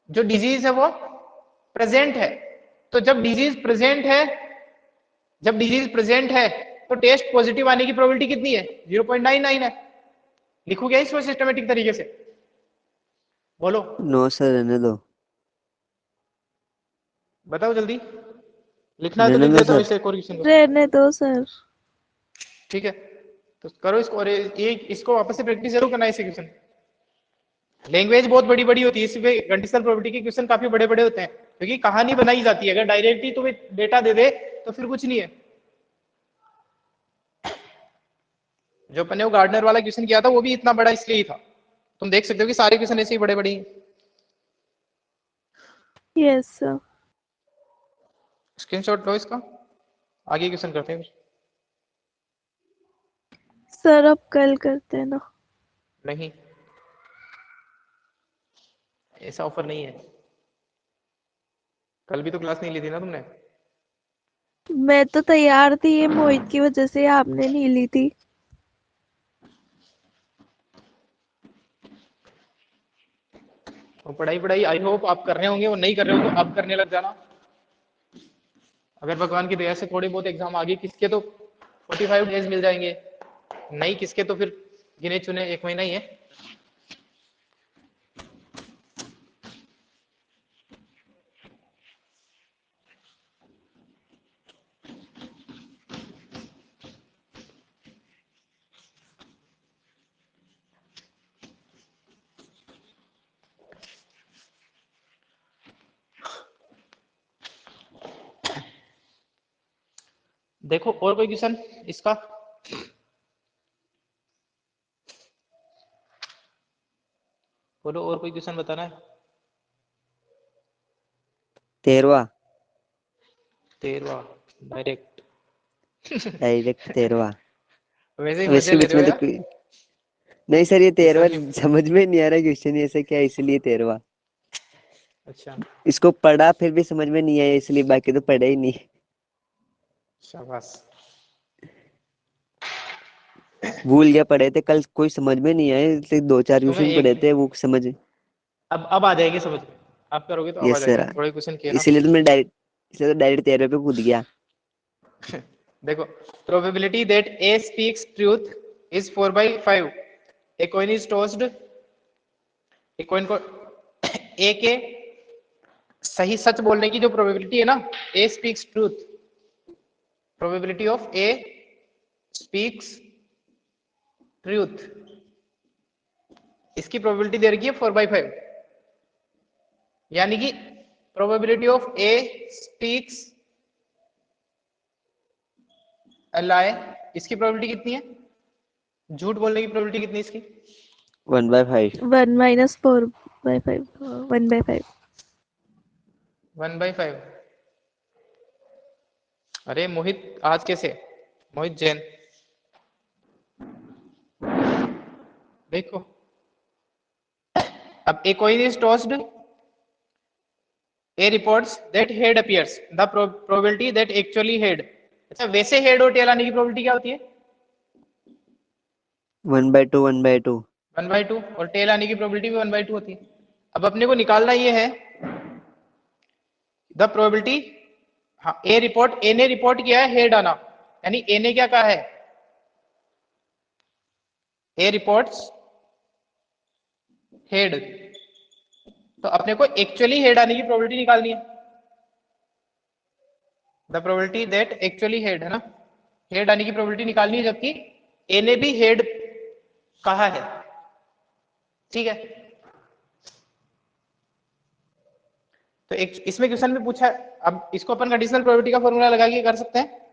जो डिजीज है वो प्रेजेंट है। तो जब डिजीज प्रेजेंट है, जब डिजीज प्रेजेंट है तो टेस्ट पॉजिटिव आने की प्रोबेबिलिटी कितनी है? 0.99 है। लिखू क्या इसको सिस्टमेटिक तरीके से? बोलो, नो सर, रहने दो। बताओ जल्दी। लिखना है तो रहने लिख दो देता हूँ, सर। इसे एक और क्वेश्चन को। रहने दो सर। ठीक है, तो करो इसको, और ये इसको वापस से प्रैक्टिस जरूर करना है इसे क्वेश्चन। लैंग्वेज बहुत बड़ी बड़ी होती है, इसमें कंडीशनल प्रोबेबिलिटी के क्वेश्चन काफी बड़े बड़े होते हैं, क्योंकि कहानी बनाई जाती है। अगर डायरेक्टली तुम्हें डेटा दे दे तो फिर कुछ नहीं है। जो अपने वो गार्डनर वाला क्वेश्चन किया था वो भी इतना बड़ा इसलिए ही था। तुम देख सकते हो कि सारे क्वेश्चन ऐसे ही बड़े बड़े हैं। Yes sir. स्क्रीनशॉट लो इसका, आगे क्वेश्चन करते हैं। सर अब कल करते हैं ना। नहीं, ऐसा ऑफर नहीं है। कल भी तो क्लास नहीं ली थी ना तुमने। मैं तो तैयार थी, ये मोहित की वजह से आपने नहीं ली थी। वो पढ़ाई पढ़ाई आई होप आप कर रहे होंगे, वो नहीं कर रहे हो तो अब करने लग जाना। अगर भगवान की दया से थोड़ी बहुत एग्जाम आ गई, किसके तो 45 डेज मिल जाएंगे, नहीं किसके तो फिर गिने चुने 1 महीना ही है। देखो और कोई क्वेश्चन इसका? बोलो, और कोई क्वेश्चन बताना है? 13वां। 13वां डायरेक्ट? डायरेक्ट 13वां। वैसे ही अब मजे इसके ले बीच रहे हो में तो यार नहीं सर, ये इस वाली। 13वां समझ में नहीं आ रहा क्वेश्चन ऐसे क्या, इसलिए 13वां। अच्छा, इसको पढ़ा फिर भी समझ में नहीं आया, इसलिए बाकी तो पढ़ा ही नहीं। शाबाश। भूल गया, पढ़े थे कल, कोई समझ में नहीं आए, इसलिए 2-4 तुम्हें क्वेश्चन एक पढ़े थे वो समझ। अब आ जाएगी समझ में। आप करोगे तो अब आ यस जाएगा, सर। थोड़े क्वेश्चन किए ना। इसीलिए तो मैं डायरेक्ट, इसलिए तो डायरेक्ट 13 पे कूद गया। देखो, probability that A speaks truth is 4/5। A coin is tossed, a coin को ए के सही सच बोलने की जो प्रोबेबिलिटी है ना, A speaks truth, probability of A speaks truth, इसकी प्रोबेबिलिटी दे रखी है 4/5। यानी कि probability of A speaks a lie, इसकी प्रोबेबिलिटी कितनी है? झूठ बोलने की प्रोबेबिलिटी कितनी है इसकी? 1/5। 1 - 4/5। 1/5। 1/5। अरे मोहित आज कैसे, मोहित जैन, देखो अब A coin is tossed, A reports that head appears, the probability that actually head. अच्छा, वैसे हेड और टेल आने की प्रोबेबिलिटी क्या होती है? 1/2, 1/2। 1/2, और टेल आने की प्रोबेबिलिटी भी 1/2 होती है। अब अपने को निकालना ये है द प्रोबेबिलिटी, हाँ ए रिपोर्ट, ए ने रिपोर्ट किया है हेड आना, यानी ए ने क्या कहा है? ए रिपोर्ट्स हेड, तो अपने को एक्चुअली हेड आने की प्रोबेबिलिटी निकालनी है। The probability that actually head है ना, हेड आने की प्रोबेबिलिटी निकालनी है, जबकि ए ने भी हेड कहा है। ठीक है, तो एक इसमें क्वेश्चन में पूछा, अब इसको अपन कंडीशनल प्रोबेबिलिटी का फॉर्मूला लगा के कर सकते हैं।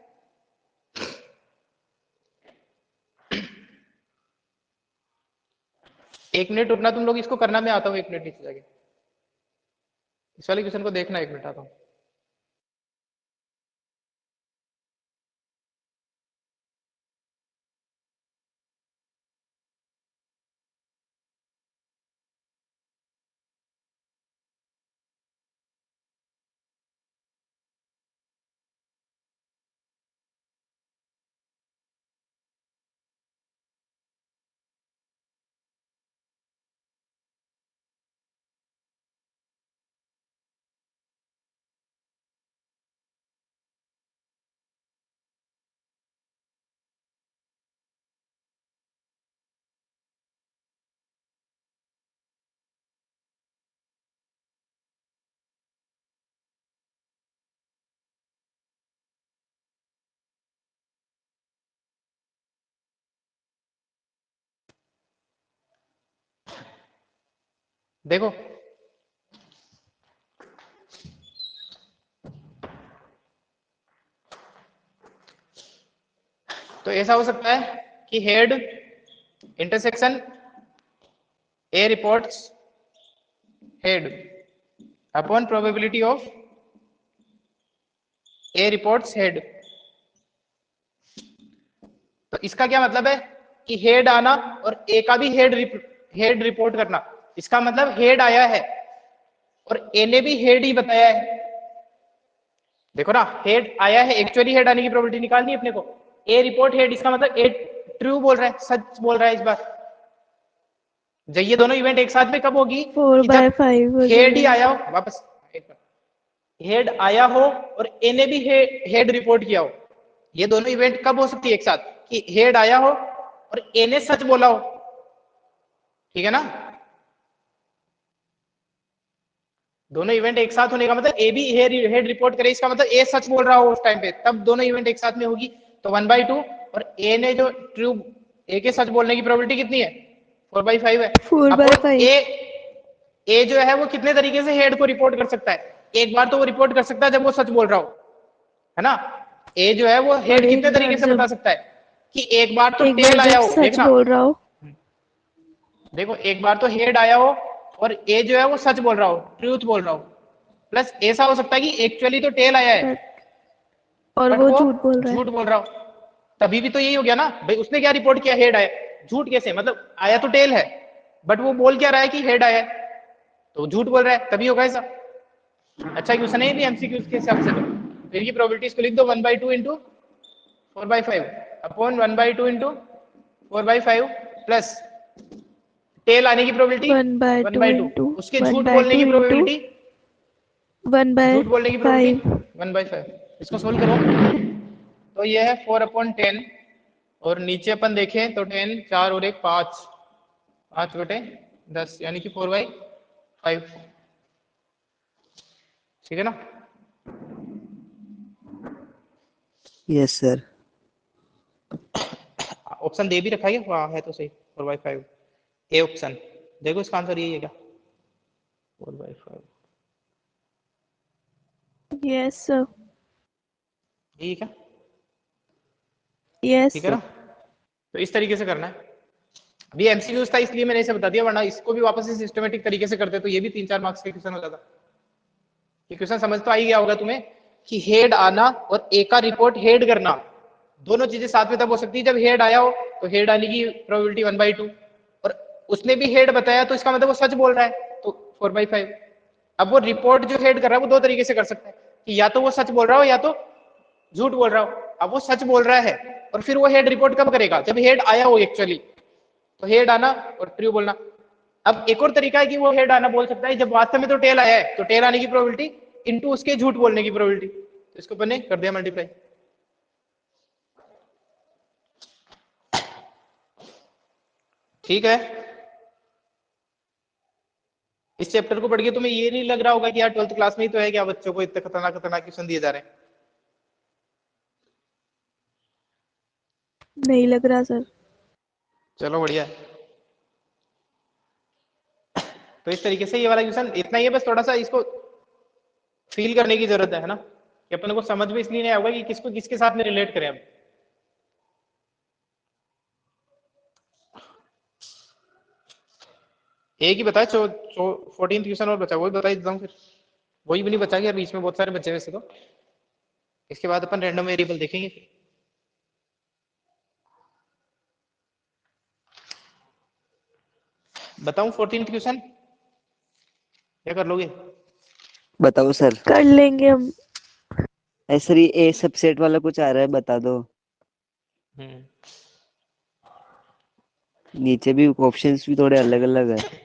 1 मिनट रुकना तुम लोग, इसको करना मैं आता हूँ 1 मिनट नीचे जाके। इस वाले क्वेश्चन को देखना, 1 मिनट आता हूँ। देखो तो ऐसा हो सकता है कि head intersection A reports head upon probability of A reports head. तो इसका क्या मतलब है कि हेड आना और ए का भी हेड रिपोर्ट करना। इसका मतलब हेड आया है और ए ने भी हेड ही बताया है। देखो ना, हेड आया है, एक्चुअली हेड आने की प्रोबेबिलिटी निकालनी है अपने को। ए रिपोर्ट हेड, इसका मतलब ए ट्रू बोल रहा है, सच बोल रहा है इस बार। जब ये दोनों इवेंट एक साथ में कब होगी? 4/5 हो हेड ही जाएगा। आया हो, वापस हेड आया हो और ए ने भी हेड रिपोर्ट किया हो। ये दोनों इवेंट कब हो सकती है एक साथ? कि हेड आया हो और ए ने सच बोला हो। ठीक है ना? दोनों इवेंट एक साथ होने का मतलब ए भी हेड रिपोर्ट करे, इसका मतलब ए सच बोल रहा हो उस टाइम पे, तब दोनों इवेंट एक साथ में होगी। तो 1/2 और ए ने जो ट्रू, ए के सच बोलने की प्रोबेबिलिटी कितनी है? 4/5 है। 4/5 ए जो है वो कितने तरीके से हेड को रिपोर्ट कर सकता है? एक बार तो वो रिपोर्ट कर सकता है जब वो सच बोल रहा हो, है ना? ए जो है वो हेड और कितने एक बार तरीके से जब बता सकता है? कि एक बार तो एक बार टेल आया जब हो, सच देखना, बोल रहा हो। देखो एक बार तो हेड आया हो और ए जो है वो सच बोल रहा हो, ट्रूथ बोल रहा हो। प्लस ऐसा हो सकता है कि एक्चुअली तो टेल आया है बट और बट वो वो झूठ बोल रहा है। झूठ बोल रहा हो। तभी भी तो यही हो गया ना भाई, उसने क्या रिपोर्ट किया? हेड आया। झूठ कैसे? मतलब आया तो टेल है बट वो बोल क्या रहा है कि हेड आया है, तो झूठ बोल रहा है, तभी होगा ऐसा। अच्छा क्वेश्चन है ये भी एमसीक्यू के हिसाब से। तो इनकी प्रोबेबिलिटीज को लिख दो 1/2 into 4/5 upon 1/2 into 4/5 plus tail आने की प्रोबेबिलिटी 1/2 1/2, इंटू उसके वन झूठ बाय बोलने टू की इंटू प्रोबेबिलिटी, वन बाय झूठ बोलने की फाइव प्रोबेबिलिटी 1/5। इसको सोल्व करो तो ये है 4/10 और नीचे अपन देखें तो 10, 4 और 1 5, 5/10 यानी कि 4/5। ठीक है ना? Yes sir. ऑप्शन दे भी रखा है क्या? हाँ है तो सही, 4/5 ए ऑप्शन। देखो इसका आंसर यही है क्या? 4/5 यस सर। यही है क्या? यस ठीक है सर। ना? तो इस तरीके से करना है। अभी एमसीक्यूज था इसलिए मैंने इसे बता दिया, वरना इसको भी वापस से सिस्टमेटिक तरीके से करते तो ये भी 3-4 मार्क्स का क्वेश्चन हो जाता। ये क्वेश्चन समझ तो आ ही गया होगा तुम्हें कि हेड आना और ए का रिपोर्ट हेड करना, दोनों चीजें साथ में तब हो सकती है जब हेड आया हो तो हेड आने की प्रोबेबिलिटी 1/2 और उसने भी हेड बताया तो इसका मतलब वो सच बोल रहा है, तो 4/5। अब वो रिपोर्ट जो हेड कर रहा है वो दो तरीके से कर सकता है कि या तो वो सच बोल रहा हो या तो झूठ बोल रहा हो। अब वो सच बोल रहा है और फिर वो हेड रिपोर्ट कब करेगा? जब हेड आया हो एक्चुअली, तो हेड आना और ट्रू बोलना। अब एक और तरीका है कि वो हेड आना बोल सकता है जब वास्तव में तो टेल आया है, तो टेल आने की प्रोबेबिलिटी इनटू उसके झूठ बोलने की प्रोबेबिलिटी, तो इसको मैंने कर दिया मल्टीप्लाई। ठीक है? इस चैप्टर को पढ़ के तुम्हें ये नहीं लग रहा होगा कि यार 12th क्लास में ही तो है क्या बच्चों को इतने खतरनाक खतरनाक क्वेश्चन दिए जा रहे हैं? नहीं लग रहा सर। चलो बढ़िया है। तो इस तरीके से ये वाला क्वेश्चन इतना ही है, बस थोड़ा सा इसको फील करने की जरूरत है ना, कि अपन को समझ में इसलिए नहीं आएगा कि किसको किसके साथ में रिलेट करें। अब एक ही बताए 14th क्वेश्चन और बचा, वही बता देता हूँ फिर। वही भी नहीं बचा कि यार बीच में बहुत सारे बचे वैसे तो। इसके बाद अपन रैंडम वेरिएबल देखेंगे। बताऊं 14th क्वेश्चन क्या कर लोगे? बताओ सर। कर लेंगे हम। सर ये ए सबसेट वाला कुछ आ रहा है, बता दो। हम्म नीचे भी ऑप्शंस भी थोड़े अलग अलग है।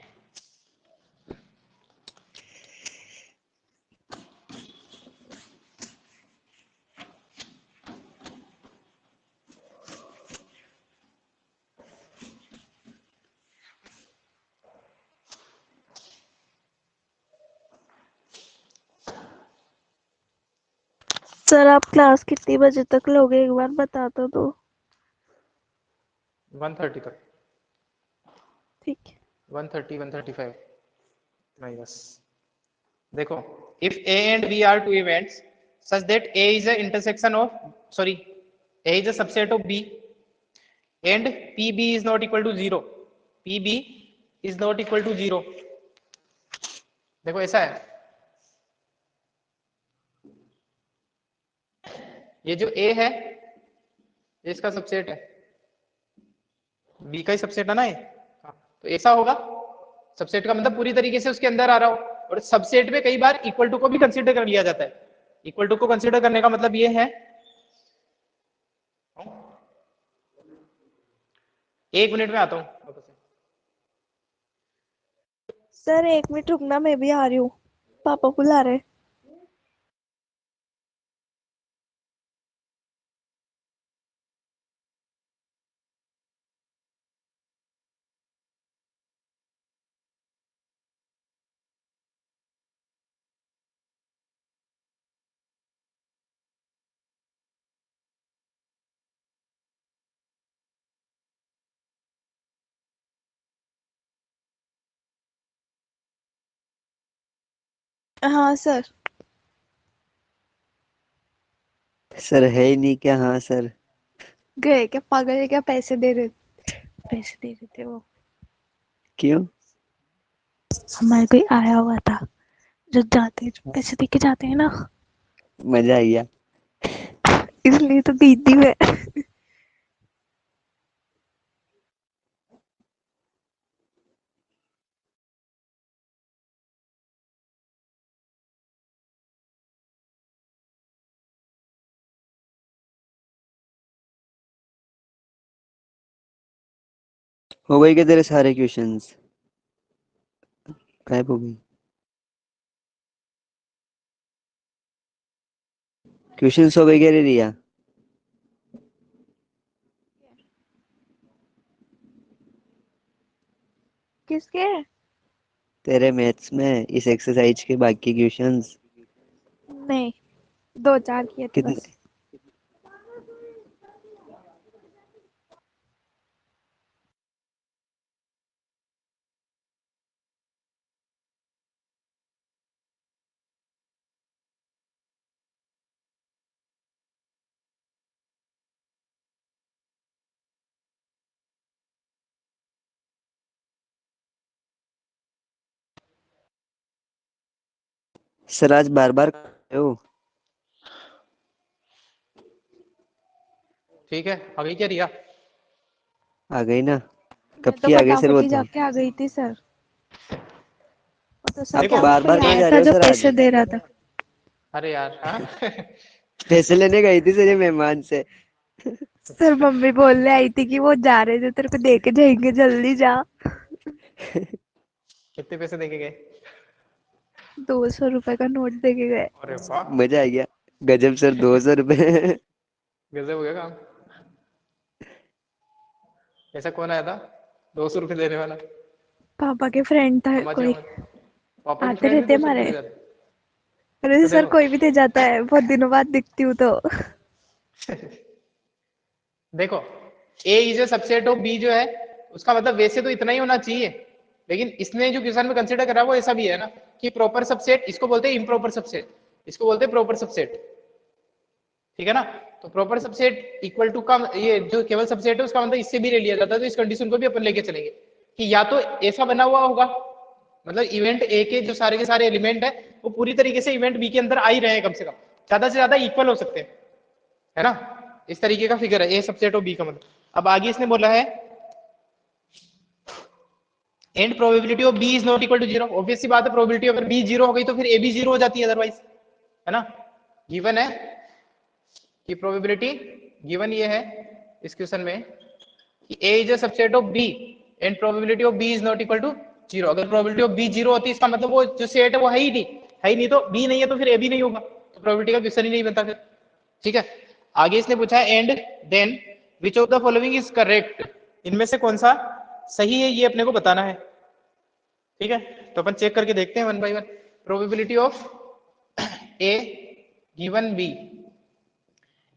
सर आप क्लास कितनी बजे तक लोगे एक बार बता दो 1:30 तक। ठीक है। 1:30 1:35। नहीं बस देखो, if A and B are two events such that A is a intersection of, sorry, A is a subset of B and PB is not equal to 0, PB is not equal to 0, देखो ऐसा है, ये जो A है ये इसका subset है, B का ही सबसेट है ना ये, हाँ, तो ऐसा होगा, सबसेट का मतलब पूरी तरीके से उसके अंदर आ रहा हो, और सबसेट में कई बार इक्वल टू को भी कंसीडर कर लिया जाता है, इक्वल टू को कंसीडर करने का मतलब ये है, 1 मिनट में आता हूँ वापस से। सर 1 मिनट रुकना, मैं भी आ रही हूँ, पापा बुला रहे। हाँ सर। सर है ही नहीं क्या? हाँ सर। गए क्या? पागल है क्या? पैसे दे रहे थे वो। क्यों? हमारे कोई आया हुआ था, जो जाते हैं, जो पैसे दे के जाते हैं ना, मजा आ गया। इसलिए तो दीदी में। हो गई क्या तेरे सारे क्वेश्चंस? गायब हो गई। क्वेश्चंस हो गए क्या रे रिया? किसके? तेरे मैथ्स में इस एक्सरसाइज के बाकी क्वेश्चंस नहीं, 2-4 किए थे कितने? बस। सर आज बार बार हो। ठीक है, आ गई क्या रिया? आ गई ना? मैं कब तो की आ गई सर? फटाफट वो ही तो जाके आ गई थी सर। वो तो सर देखो क्या, वो बार कोई बार कहाँ आया जा था रहे हो जो सर आज? पैसे दे रहा था। अरे यार हाँ पैसे लेने गई थी सर ये मेहमान से। सर मम्मी बोलने आई थी कि वो जा रहे थे, तेरे को दे के जाएंगे, जल्दी जा। कितने पैसे देके गए? 200 रुपए का नोट दे के गए। अरे वाह, मजा आ गया। गजब सर, 200 रुपए। गजब हो गया काम। ऐसा कौन आया था 200 रुपये देने वाला? पापा के फ्रेंड था समझ कोई, जाओ, पापा की आते फ्रेंड भी रहते 200 रुपये हमारे। दे जाते? अरे तो सर देखो कोई भी दे जाता है, बहुत दिनों बाद दिखती हूँ तो। देखो, A is a subset of B जो है, उसका मतलब वैसे तो इतना ही होना चाहिए, लेकिन इसने जो क्वेश्चन में कंसीडर करा वो ऐसा भी है ना, कि प्रॉपर सबसेट, इसको बोलते हैं इम्प्रॉपर सबसेट, इसको बोलते हैं प्रॉपर सबसेट, ठीक है ना? तो प्रॉपर सबसेट इक्वल टू का ये जो केवल सबसेट है उसका मतलब इससे भी ले लिया जाता है, तो इस कंडीशन को भी अपन लेके चलेंगे कि या तो ऐसा बना हुआ होगा, मतलब इवेंट ए के जो सारे एलिमेंट है वो पूरी तरीके से इवेंट बी के अंदर आ ही रहे हैं, कम से कम ज्यादा से ज्यादा इक्वल हो सकते हैं, है ना? इस तरीके का फिगर है ए सबसेट ऑफ बी का मतलब। अब आगे इसने बोला है and probability of B is not equal to 0, obvious सी बात है, प्रोबेबिलिटी अगर बी 0 हो गई तो फिर ए भी 0 हो जाती है अदरवाइज, है ना? गिवन है कि प्रोबेबिलिटी, गिवन ये है इस क्वेश्चन में कि A is a subset of B and probability of B is not equal to 0, अगर प्रोबेबिलिटी ऑफ बी 0 होती है इसका मतलब वो जो सेट है वो है ही नहीं, तो बी नहीं है तो फिर ए भी नहीं होगा, तो प्रोबेबिलिटी का क्वेश्चन ही नहीं बनता फिर, ठीक है? आगे इसने पूछा है and then which of the following is correct, इनमें से कौन सा सही है ये अपने को बताना है, ठीक है? तो अपन चेक करके देखते हैं one by one. Probability of A given B,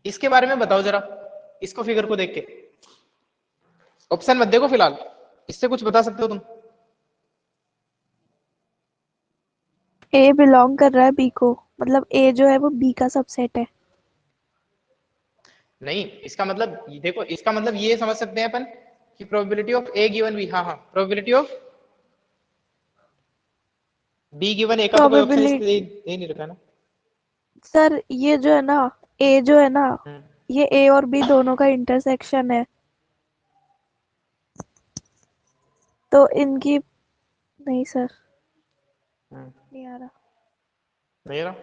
इसके बारे में बताओ जरा, इसको फिगर को देख के, ऑप्शन मत देखो फिलहाल, इससे कुछ बता सकते हो तुम? ए बिलोंग कर रहा है बी को, मतलब ए जो है वो बी का सबसेट है। नहीं, इसका मतलब देखो, इसका मतलब ये समझ सकते हैं अपन कि probability of A given B, हाँ हाँ, probability of B given A का तो कोई ऑप्शन इस पे प्रोबेबिलिटी दे नहीं रखा ना। सर, ये जो है ना, ए जो है ना, हम्म, ये ए और बी दोनों का इंटरसेक्शन है, तो इनकी, नहीं सर, हम्म, नहीं आ रहा। नहीं ना?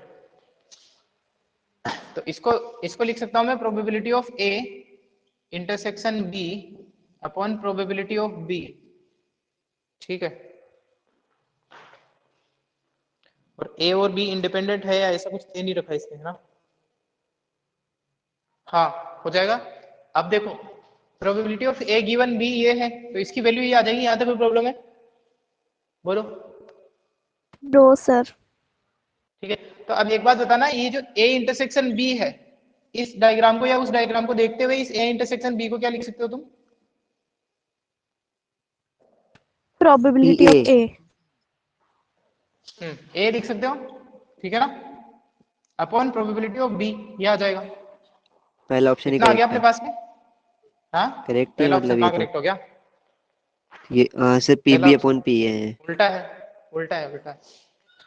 तो इसको इसको लिख सकता हूं मैं, probability of A intersection B upon probability of B. ठीक है, और ए और बी इंडिपेंडेंट है या ऐसा कुछ दे नहीं रखा इसमें, है ना? हाँ, हो जाएगा। अब देखो, probability of A given B ये है, तो इसकी वैल्यू ये आ जाएगी। यहाँ तक कोई प्रॉब्लम है? बोलो। No sir. ठीक है, तो अब एक बात बताना, ये जो ए इंटरसेक्शन बी है, इस डायग्राम को या उस डायग्राम को देखते हुए इस ए इंटरसेक्शन बी को क्या लिख सकते हो तुम? P probability A. Of A. ए लिख सकते हो, ठीक है ना, अपॉन प्रोबेबिलिटी ऑफ बी, ये आ जाएगा। पहला ऑप्शन ही इतना आ गया करेक्ट अपने है। पास में? हाँ, करेक्ट ही है पहला ऑप्शन मतलब ये कहाँ तो। करेक्ट हो गया? ये सर पी पहला B option upon P A है। उल्टा है, उल्टा है, उल्टा है।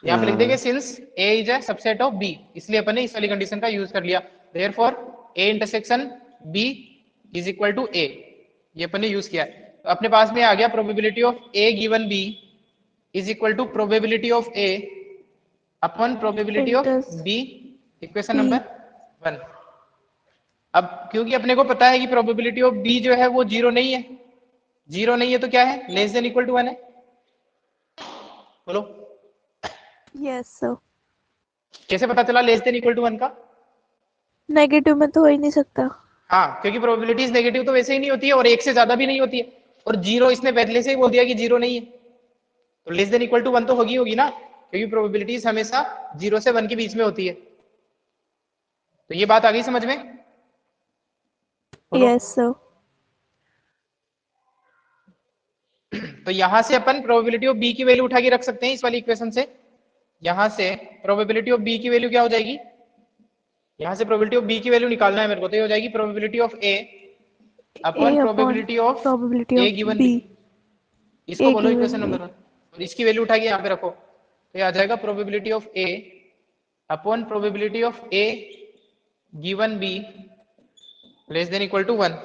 यहाँ पे लिख देंगे हाँ, since A is a subset of B, इसलिए अपन ने इस वाली कंडीशन का यूज कर लिया। Therefore A intersection B is equal to A, ये अपन ने यूज किया है। तो अपने पास में आ गया probability of A given B is equal to probability of A upon probability of inter B, equation B. Number 1। अब क्योंकि अपने को पता है कि प्रोबेबिलिटी ऑफ बी जो है वो जीरो नहीं है, जीरो नहीं है तो क्या है, लेस देन इक्वल टू 1 है। बोलो, यस सर। कैसे पता चला लेस देन इक्वल टू 1 का? नेगेटिव में तो हो ही नहीं सकता। हाँ, क्योंकि प्रोबेबिलिटीज नेगेटिव तो वैसे ही नहीं होती है और एक से ज्यादा भी नहीं होती है, और जीरो इसने पहले से ही बोल दिया कि जीरो नहीं है, तो लेस देन इक्वल टू 1 तो होगी ना, क्योंकि प्रोबेबिलिटीज हमेशा 0 से 1 के बीच में होती है। तो ये बात आ गई समझ में? बोलो। Yes sir. तो यहां से अपन प्रोबेबिलिटी ऑफ बी की वैल्यू उठा के रख सकते हैं इस वाली इक्वेशन से। यहां से प्रोबेबिलिटी ऑफ बी की वैल्यू क्या हो जाएगी, यहां से प्रोबेबिलिटी ऑफ बी की वैल्यू निकालना है मेरे को, तो ये हो जाएगी probability of A A upon upon probability of probability A of given B. B. इसको ए बोलो गिवन इक्वेशन बी। नंबर 1, और इसकी वैल्यू उठा के यहाँ पे रखो, तो ये आ जाएगा probability of A upon probability of A given B less than equal to 1।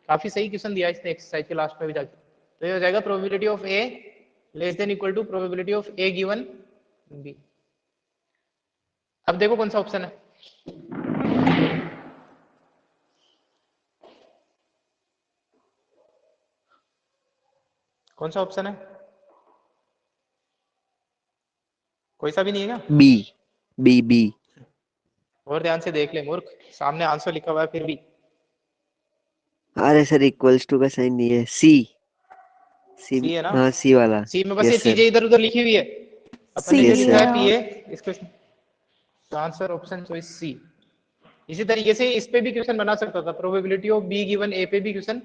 काफी सही क्वेश्चन दिया इसने एक्सरसाइज के लास्ट में भी जाके। तो ये हो जाएगा probability of A less than equal to probability of A given B. अब देखो कौन सा ऑप्शन है। कौन सा ऑप्शन है? कोई सा भी नहीं है क्या? बी। B B. और ध्यान से देख ले मूर्ख, सामने आंसर लिखा हुआ है फिर भी। अरे सर इक्वल्स टू का साइन नहीं है। सी। सी। सी है ना? हाँ सी वाला। सी में बस ये यस चीजें सर। इधर उधर लिखी हुई है, अपन सी ने जो यस लिखा सर। है है। पी ए, इसको आंसर ऑप्शन चॉइस सी। इसी तरीके से इस पे भी क्वेश्चन बना सकता था, प्रोबेबिलिटी ऑफ बी गिवन ए पे भी क्वेश्चन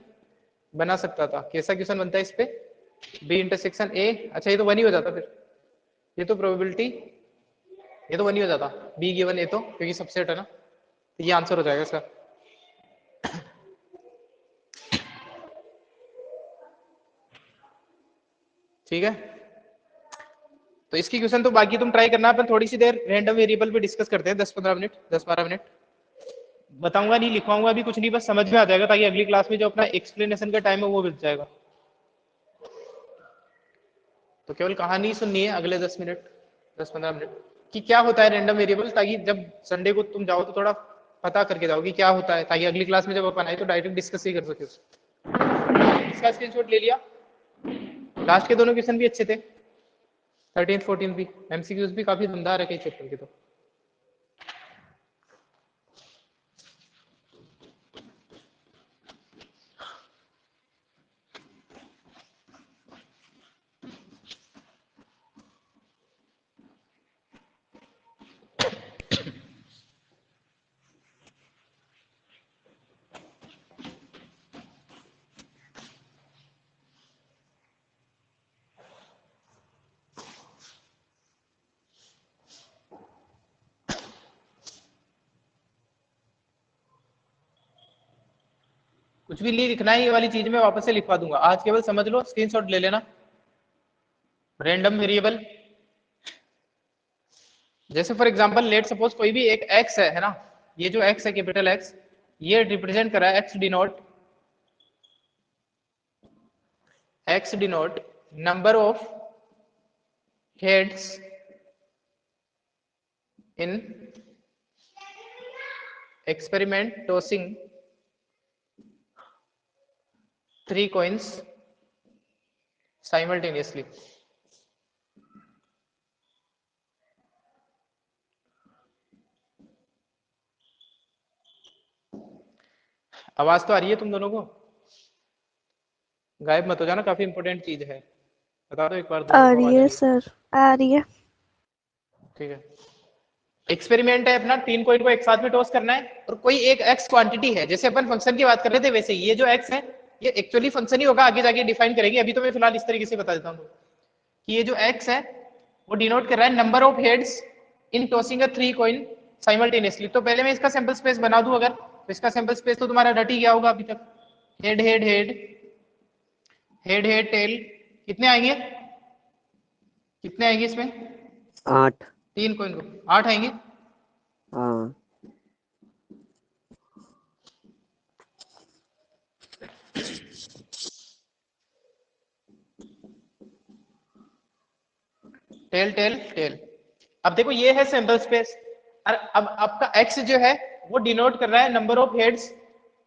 बना सकता था। कैसा क्वेश्चन बनता है इस पे, बी इंटरसेक्शन ए, अच्छा ये तो वन ही हो जाता फिर, ये तो प्रोबेबिलिटी, ये तो वन ही हो जाता, बी गिवन ए तो, क्योंकि सबसेट है ना, तो ये आंसर हो जाएगा इसका। ठीक है, तो इसकी क्वेश्चन तो बाकी तुम ट्राई करना, अपन थोड़ी सी देर रैंडम वेरिएबल पे डिस्कस करते हैं, 10-15 मिनट, 10-12 मिनट बताऊंगा नहीं, लिखवाऊंगा भी कुछ नहीं, बस समझ में आ जाएगा, ताकि अगली क्लास में जो अपना एक्सप्लेनेशन का टाइम है वो मिल जाएगा। तो केवल कहानी सुननी है अगले 10 मिनट, 10-15 मिनट, कि क्या होता है रैंडम वेरिएबल, ताकि जब संडे को तुम जाओ तो थोड़ा पता करके जाओ कि क्या होता है, ताकि अगली क्लास में जब अपन आए तो डायरेक्ट डिस्कस ही कर सके इसका स्क्रीनशॉट ले लिया। लास्ट के दोनों क्वेश्चन भी अच्छे थे, 13-14 भी, एमसीक्यूज भी काफी दमदार है कई चैप्टर के। तो कुछ भी नहीं लिखना है, ये वाली चीज मैं वापस से लिखवा दूंगा, आज केवल समझ लो, स्क्रीनशॉट ले लेना। रैंडम वेरिएबल, जैसे फॉर एग्जांपल लेट सपोज कोई भी एक x है ना, ये जो x है कैपिटल X, ये रिप्रेजेंट कर रहा है x denote number of heads in experiment tossing 3 coins simultaneously। आवाज तो आ रही है तुम दोनों को? गायब मत हो जाना, काफी इंपॉर्टेंट चीज है, बता दो एक बार दोनों आ को रही आवाज आ है रही है। सर, आ रही है। ठीक है, एक्सपेरिमेंट है अपना, 3 कॉइन को एक साथ में टॉस करना है और कोई एक x क्वांटिटी है, जैसे अपन फंक्शन की बात कर रहे थे वैसे ये जो x है ये एक्चुअली फंक्शन ही होगा, आगे जाके डिफाइन करेंगे, अभी तो मैं फिलहाल इस तरीके से बता देता हूँ कि ये जो x है वो डिनोट कर रहा है number of heads in tossing a 3 coin simultaneously. तो पहले मैं इसका सैंपल स्पेस बना दूं अगर, तो इसका सैंपल स्पेस तो तुम्हारा रट ही गया होगा अभी तक, head head head head head tail, कितने आएंगे, कितने आएंगे इसमें? 8। 3 कॉइन को 8 आएंगे। हाँ टेल टेल टेल। अब देखो ये है सैंपल स्पेस, और अब आपका x जो है वो डिनोट कर रहा है number of heads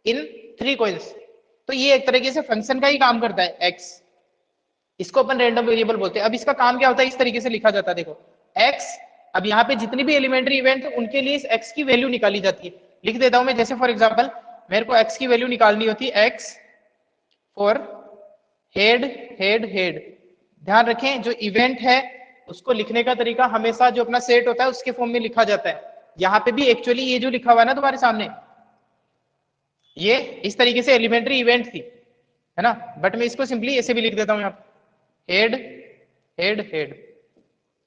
in 3 coins. तो ये एक तरीके से फंक्शन का ही काम करता है x, इसको अपन रैंडम वेरिएबल बोलते हैं। अब इसका काम क्या होता है, इस तरीके से लिखा जाता है, देखो x, अब यहाँ पे जितनी भी एलिमेंट्री इवेंट है उनके लिए इस x की वैल्यू निकाली जाती है। लिख देता हूं मैं, जैसे फॉर एग्जांपल मेरे को x की वैल्यू निकालनी होती है, x for head head head. ध्यान रखें जो इवेंट है उसको लिखने का तरीका हमेशा जो अपना सेट होता है उसके फॉर्म में लिखा जाता है। यहाँ पे भी एक्चुअली ये जो लिखा हुआ है ना तुम्हारे सामने, ये इस तरीके से एलिमेंट्री इवेंट थी, है ना, बट मैं इसको सिंपली ऐसे भी लिख देता हूँ यहाँ पे, हेड हेड हेड।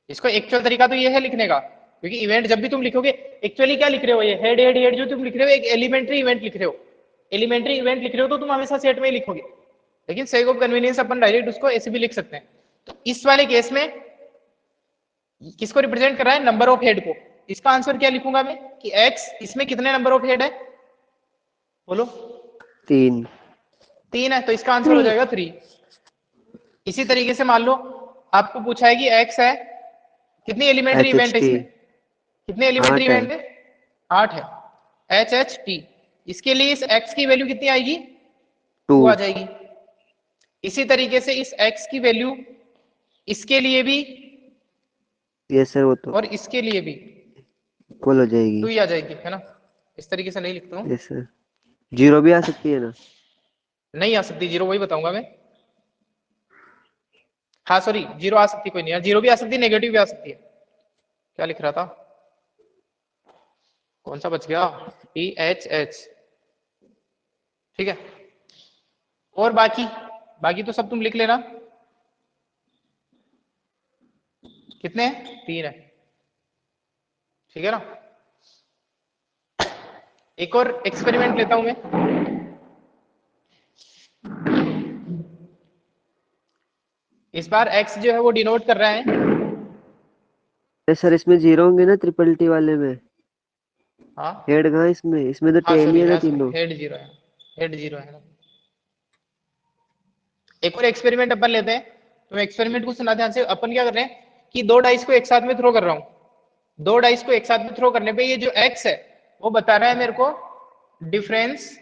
इसको एक्चुअल तरीका तो ये है लिखने का, क्योंकि इवेंट जब भी तुम लिखोगे एक्चुअली क्या लिख रहे हो, ये हेड हेड हेड जो तुम लिख रहे हो एक एलिमेंट्री इवेंट लिख रहे हो, एलिमेंट्री इवेंट लिख रहे हो तो तुम हमेशा सेट में ही लिखोगे, लेकिन sake of convenience upon direct उसको ऐसे भी लिख सकते हैं। तो इस वाले केस में किसको रिप्रेजेंट कर रहा है, नंबर ऑफ हेड को। इसका आंसर क्या लिखूंगा मैं कि x, इसमें कितने नंबर ऑफ हेड है, बोलो? 3। 3 है, तो इसका आंसर हो जाएगा 3। इसी तरीके से मान लो आपको पूछा है कि x है, कितनी एलिमेंट्री इवेंट है HHT इसमें, कितने एलिमेंट्री 8 है। इवेंट है, 8 है, HHT। इसके लिए इस x की वैल्यू कितनी आएगी, 2 आ 2। जाएगी। इसी तरीके से इस x की वैल्यू इसके लिए भी यस सर, वो तो और इसके लिए भी इक्वल हो जाएगी। 2 ही आ जाएगी, है ना। इस तरीके से नहीं लिखता हूँ, यस सर, 0 भी आ सकती है ना? नहीं आ सकती 0, वही बताऊंगा मैं। हाँ सॉरी, 0 आ सकती, कोई नहीं यार, 0 भी आ सकती है, नेगेटिव भी आ सकती है। क्या लिख रहा था, कौन सा बच गया, THH, ठीक है। और बाकी बाकी तो सब तुम लिख लेना, कितने हैं, 3 है, ठीक है ना। एक और एक्सपेरिमेंट लेता हूं मैं, इस बार x जो है वो डिनोट कर रहा है, सर इसमें 0 होंगे ना ट्रिपल टी वाले में? हाँ हेड कहाँ है इसमें? इसमें तो हाँ टेल ही सॉरी है ना हाँ सॉरी, तीनों। हेड 0 है, हेड 0 है ना। एक और एक्सपेरिमेंट अपन लेते हैं, तो एक्सपेरिमेंट को सुना ध्यान से। अपन क्या कर रहे हैं कि 2 डाइस को एक साथ में थ्रो कर रहा हूं, 2 डाइस को एक साथ में थ्रो करने पे ये जो x है वो बता रहा है मेरे को डिफरेंस,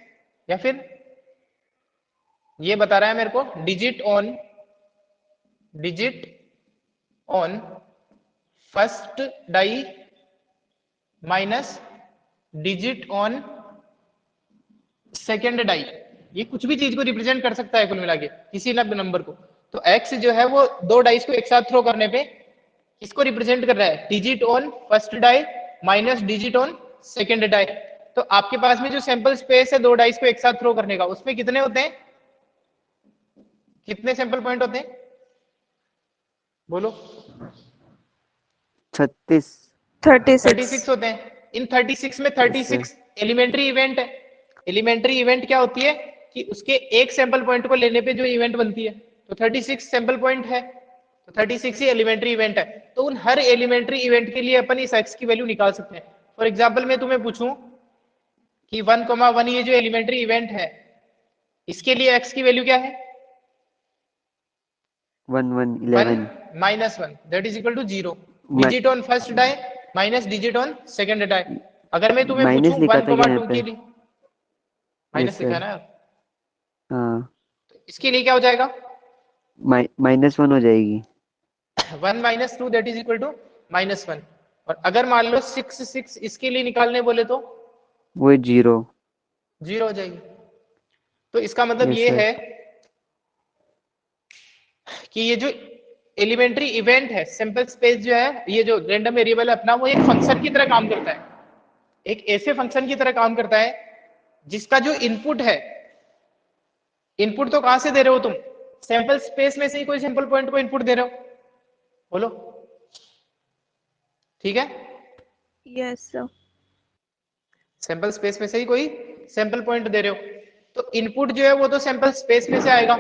या फिर ये बता रहा है मेरे को digit on first die minus digit on second die. ये कुछ भी चीज को रिप्रेजेंट कर सकता है कुल मिला के, किसी नंबर को। तो x जो है वो 2 डाइस को एक साथ थ्रो करने पे किसको रिप्रेजेंट कर रहा है, digit on first die minus digit on second die. तो आपके पास में जो सैंपल स्पेस है 2 डाइस को एक साथ थ्रो करने का, उसमें कितने होते हैं, कितने सैंपल पॉइंट होते हैं, बोलो? 36। 36 होते हैं। इन 36 में यस सर। 36 एलिमेंट्री इवेंट है। एलिमेंट्री इवेंट क्या होती है, कि उसके एक सैंपल पॉइंट को लेने पे जो इवेंट बनती है, तो 36 सैंपल पॉइंट है, तो 36 ही एलिमेंट्री इवेंट है। तो उन हर एलिमेंट्री इवेंट के लिए अपन इस x की वैल्यू निकाल सकते हैं। फॉर एग्जाम्पल मैं तुम्हें पूछूं कि 1,1 ये जो एलिमेंट्री इवेंट है, इसके लिए x की वैल्यू क्या है? 1 1 1 11 -1 that is equal to 0, digit on first die minus digit on second die. अगर मैं तुम्हें माइनस पूछूं लिखा था क्या यहाँ 1,2 पे? के लिए, यस माइनस लिखा है सर। ना, हाँ, इसके लिए क्या हो जाएगा? -1 हो जाएगी। 1 -2 दैट इज इक्वल टू -1। और अगर मान लो 6 6 इसके लिए निकालने बोले तो वो 0। 0 हो जाएगी। तो इसका मतलब यस ये सर। है कि ये जो एलिमेंट्री इवेंट है, सिंपल स्पेस जो है, ये जो रैंडम वेरिएबल है अपना, वो एक फंक्शन की तरह काम करता है। एक ऐसे फंक्शन की तरह काम करता है जिसका जो इनपुट है, इनपुट तो कहां से दे रहे हो तुम? सैंपल स्पेस में से ही कोई सैंपल पॉइंट को इनपुट दे रहे हो, बोलो ठीक है? Yes sir. सैंपल स्पेस में से ही कोई सैंपल पॉइंट दे रहे हो, तो इनपुट जो है वो तो सैंपल स्पेस में से आएगा।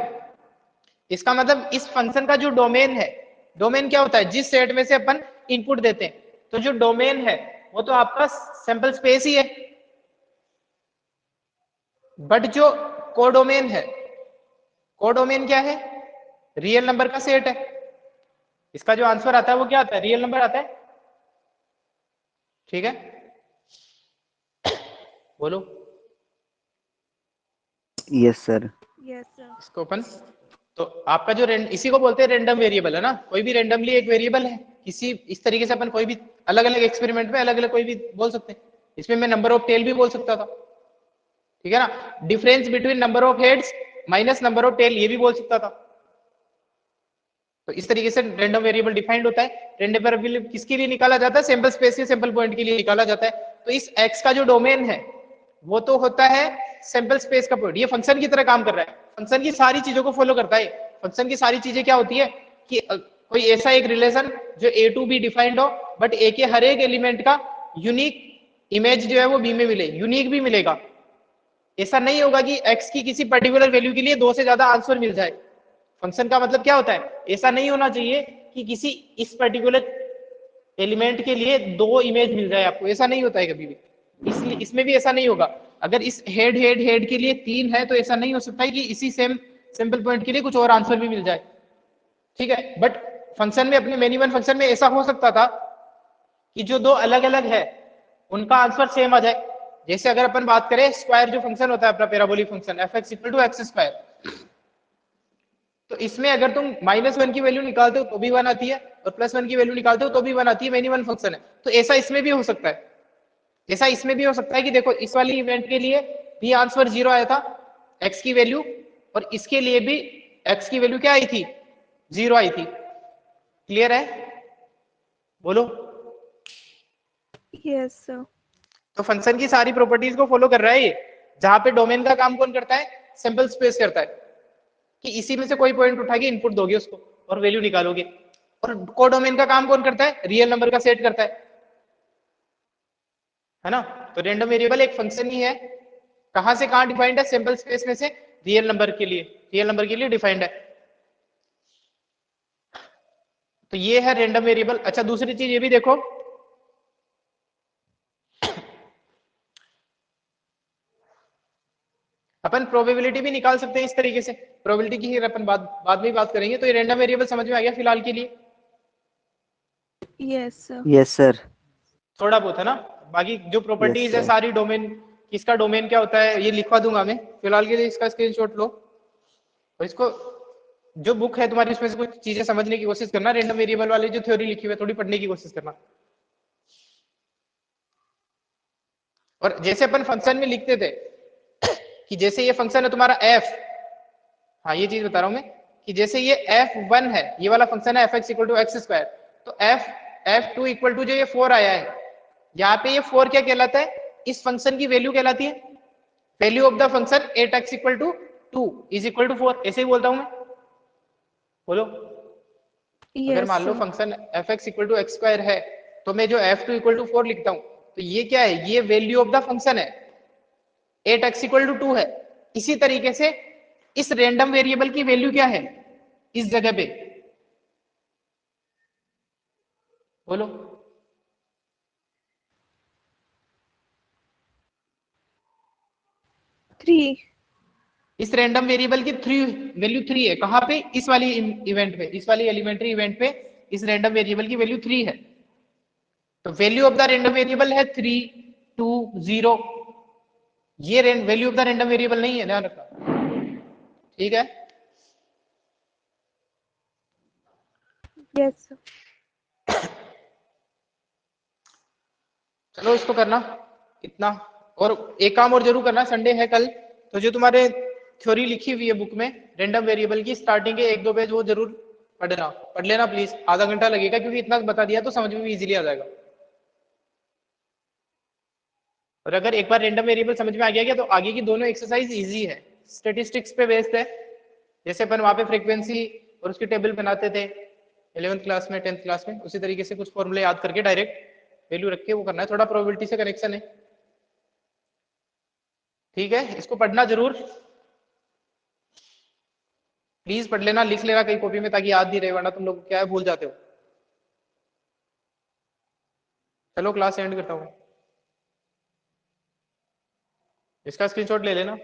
इसका मतलब इस फंक्शन का जो डोमेन है, डोमेन क्या होता है? जिस सेट में से अपन इनपुट देते हैं, तो जो डोमेन है वो तो आपका सैंपल स्पेस ही है। बट जो कोडोमेन है, कोडोमेन क्या है? रियल नंबर का सेट है। इसका जो आंसर आता है वो क्या आता है? रियल नंबर आता है, ठीक है? बोलो। Yes sir. Yes sir. इसको अपन, तो आपका जो इसी को बोलते हैं रैंडम वेरिएबल, है ना? कोई भी रैंडमली एक वेरिएबल है, किसी इस तरीके से अपन कोई भी अलग अलग एक्सपेरिमेंट में अलग अलग कोई भी बोल सकते हैं। इसमें मैं नंबर ऑफ टेल भी बोल सकता था, ठीक है ना? Difference between number of heads minus number of tail, ये भी बोल सकता था। तो इस तरीके से रैंडम वेरिएबल डिफाइंड होता है। रैंडम वेरिएबल किसके लिए निकाला जाता है? सैंपल स्पेस के सैंपल पॉइंट के लिए निकाला जाता है। तो इस x का जो डोमेन है वो तो होता है सैंपल स्पेस का पॉइंट। ये फंक्शन की तरह काम कर रहा है, फंक्शन की सारी चीजों को फॉलो करता है। फंक्शन की सारी चीजें क्या होती है कि कोई ऐसा एक रिलेशन जो a टू बी डिफाइंड हो, बट a के हर एक एलिमेंट का यूनिक इमेज जो है वो b में मिले, यूनिक भी मिलेगा। ऐसा नहीं होगा कि x की किसी पर्टिकुलर वैल्यू के लिए 2 से ज्यादा आंसर मिल जाए। फंक्शन का मतलब क्या होता है? ऐसा नहीं होना चाहिए कि किसी इस पर्टिकुलर एलिमेंट के लिए 2 इमेज मिल जाए आपको, ऐसा नहीं होता है कभी भी। इसलिए इसमें भी ऐसा नहीं होगा। अगर इस हेड हेड हेड के लिए 3 है, तो ऐसा नहीं हो सकता है कि इसी सेम सिंपल पॉइंट के लिए कुछ और आंसर भी मिल जाए, ठीक है? बट फंक्शन में, अपने मेनी वन फंक्शन में ऐसा हो सकता था कि जो 2 अलग अलग है उनका आंसर सेम आ जाए। जैसे अगर अपन बात करें स्क्वायर जो फंक्शन होता है अपना, पैराबोलिक फंक्शन f(x = x²), तो इसमें अगर तुम -1 की वैल्यू निकालते हो तो भी 1 आती है, और +1 की वैल्यू निकालते हो तो भी 1 आती है, मेनी वन फंक्शन है। तो ऐसा इसमें भी हो सकता है, ऐसा इसमें भी हो सकता है कि देखो इस वाली इवेंट के लिए भी आंसर 0 आया था, x की वैल्यू, और इसके लिए भी x की वैल्यू क्या आई थी? 0 आई थी। क्लियर है? बोलो। Yes sir. तो फंक्शन की सारी प्रॉपर्टीज को फॉलो कर रहा है ये। जहां पे डोमेन का काम कौन करता है? सैंपल स्पेस करता है, कि इसी में से कोई पॉइंट उठा के इनपुट दोगे उसको और वैल्यू निकालोगे। और कोडोमेन का काम कौन करता है? रियल नंबर का सेट करता है ना? तो रैंडम वेरिएबल एक फंक्शन ही है। कहां से कहां डिफाइंड है? सैंपल स्पेस में से रियल नंबर के लिए, रियल नंबर के लिए डिफाइंड है। तो ये है रैंडम वेरिएबल। अच्छा, दूसरी चीज ये भी देखो, अपन प्रोबेबिलिटी भी निकाल सकते हैं इस तरीके से। प्रोबेबिलिटी की अपन बाद में बात करेंगे। तो ये रैंडम वेरिएबल समझ में आ गया फिलहाल के लिए? Yes sir. Yes sir. थोड़ा बहुत है ना। बाकी जो यस प्रॉपर्टीज है सर। सारी, डोमेन, इसका डोमेन क्या होता है ये लिखवा दूंगा मैं। फिलहाल के लिए इसका स्क्रीनशॉट लो और इसको, जो बुक है तुम्हारी उसमें से कुछ चीजें समझने की कोशिश करना। रैंडम वेरिएबल वाली जो थ्योरी लिखी हुई है थोड़ी पढ़ने की कोशिश करना। और जैसे अपन फंक्शन में लिखते थे कि जैसे ये फंक्शन है तुम्हारा f, हाँ ये चीज बता रहा हूं मैं, कि जैसे ये f1 है, ये वाला फंक्शन है f(x = x²), तो f2 इक्वल टू जो ये 4 आया है, यहाँ पे ये 4 क्या कहलाता है? इस फंक्शन की वैल्यू कहलाती है। Value of the function 8x = 2 = 4, ऐसे ही बोलता हूं मैं। बोलो। अगर यस मान लो सर। फंक्शन f(x = x² है, तो मैं जो f2 = 4 लिखता हूं, तो ये क्या है? ये वैल्यू ऑफ द फंक्शन है। 8x = 2 है, इसी तरीके से इस रैंडम वेरिएबल की वैल्यू क्या है इस जगह पे, बोलो। थ्री। इस रैंडम वेरिएबल की वैल्यू 3 है। कहां पे? इस वाली इवेंट पे, इस वाली एलिमेंट्री इवेंट पे इस रैंडम वेरिएबल की वैल्यू 3 है। तो value of the random variable है 3 2 0। ये value of the random variable नहीं है, ध्यान रखना, ठीक है। यस। चलो इसको करना इतना। और एक काम और जरूर करना, संडे है कल, तो जो तुम्हारे थ्योरी लिखी हुई है बुक में रैंडम वेरिएबल की, स्टार्टिंग के 1-2 पेज वो जरूर पढ़ लेना प्लीज। आधा घंटा लगेगा क्योंकि इतना बता दिया तो समझ में भी इजीली आ जाएगा। और अगर एक बार रैंडम वेरिएबल समझ में आ गया तो आगे की दोनों एक्सरसाइज इजी है, स्टेटिस्टिक्स पे बेस्ड है। जैसे अपन वहां पे फ्रीक्वेंसी और उसकी टेबल बनाते थे 11th क्लास में 10th क्लास में, उसी तरीके से कुछ फॉर्मूले याद करके डायरेक्ट वैल्यू रख के वो करना है। थोड़ा प्रोबेबिलिटी से कनेक्शन है, ठीक है। इसको पढ़ना जरूर, प्लीज पढ़ लेना, लिख लेना कहीं कॉपी में, ताकि याद नहीं रहे, वरना तुम लोग क्या है भूल जाते हो। चलो क्लास एंड करता हूँ, इसका स्क्रीनशॉट ले लेना।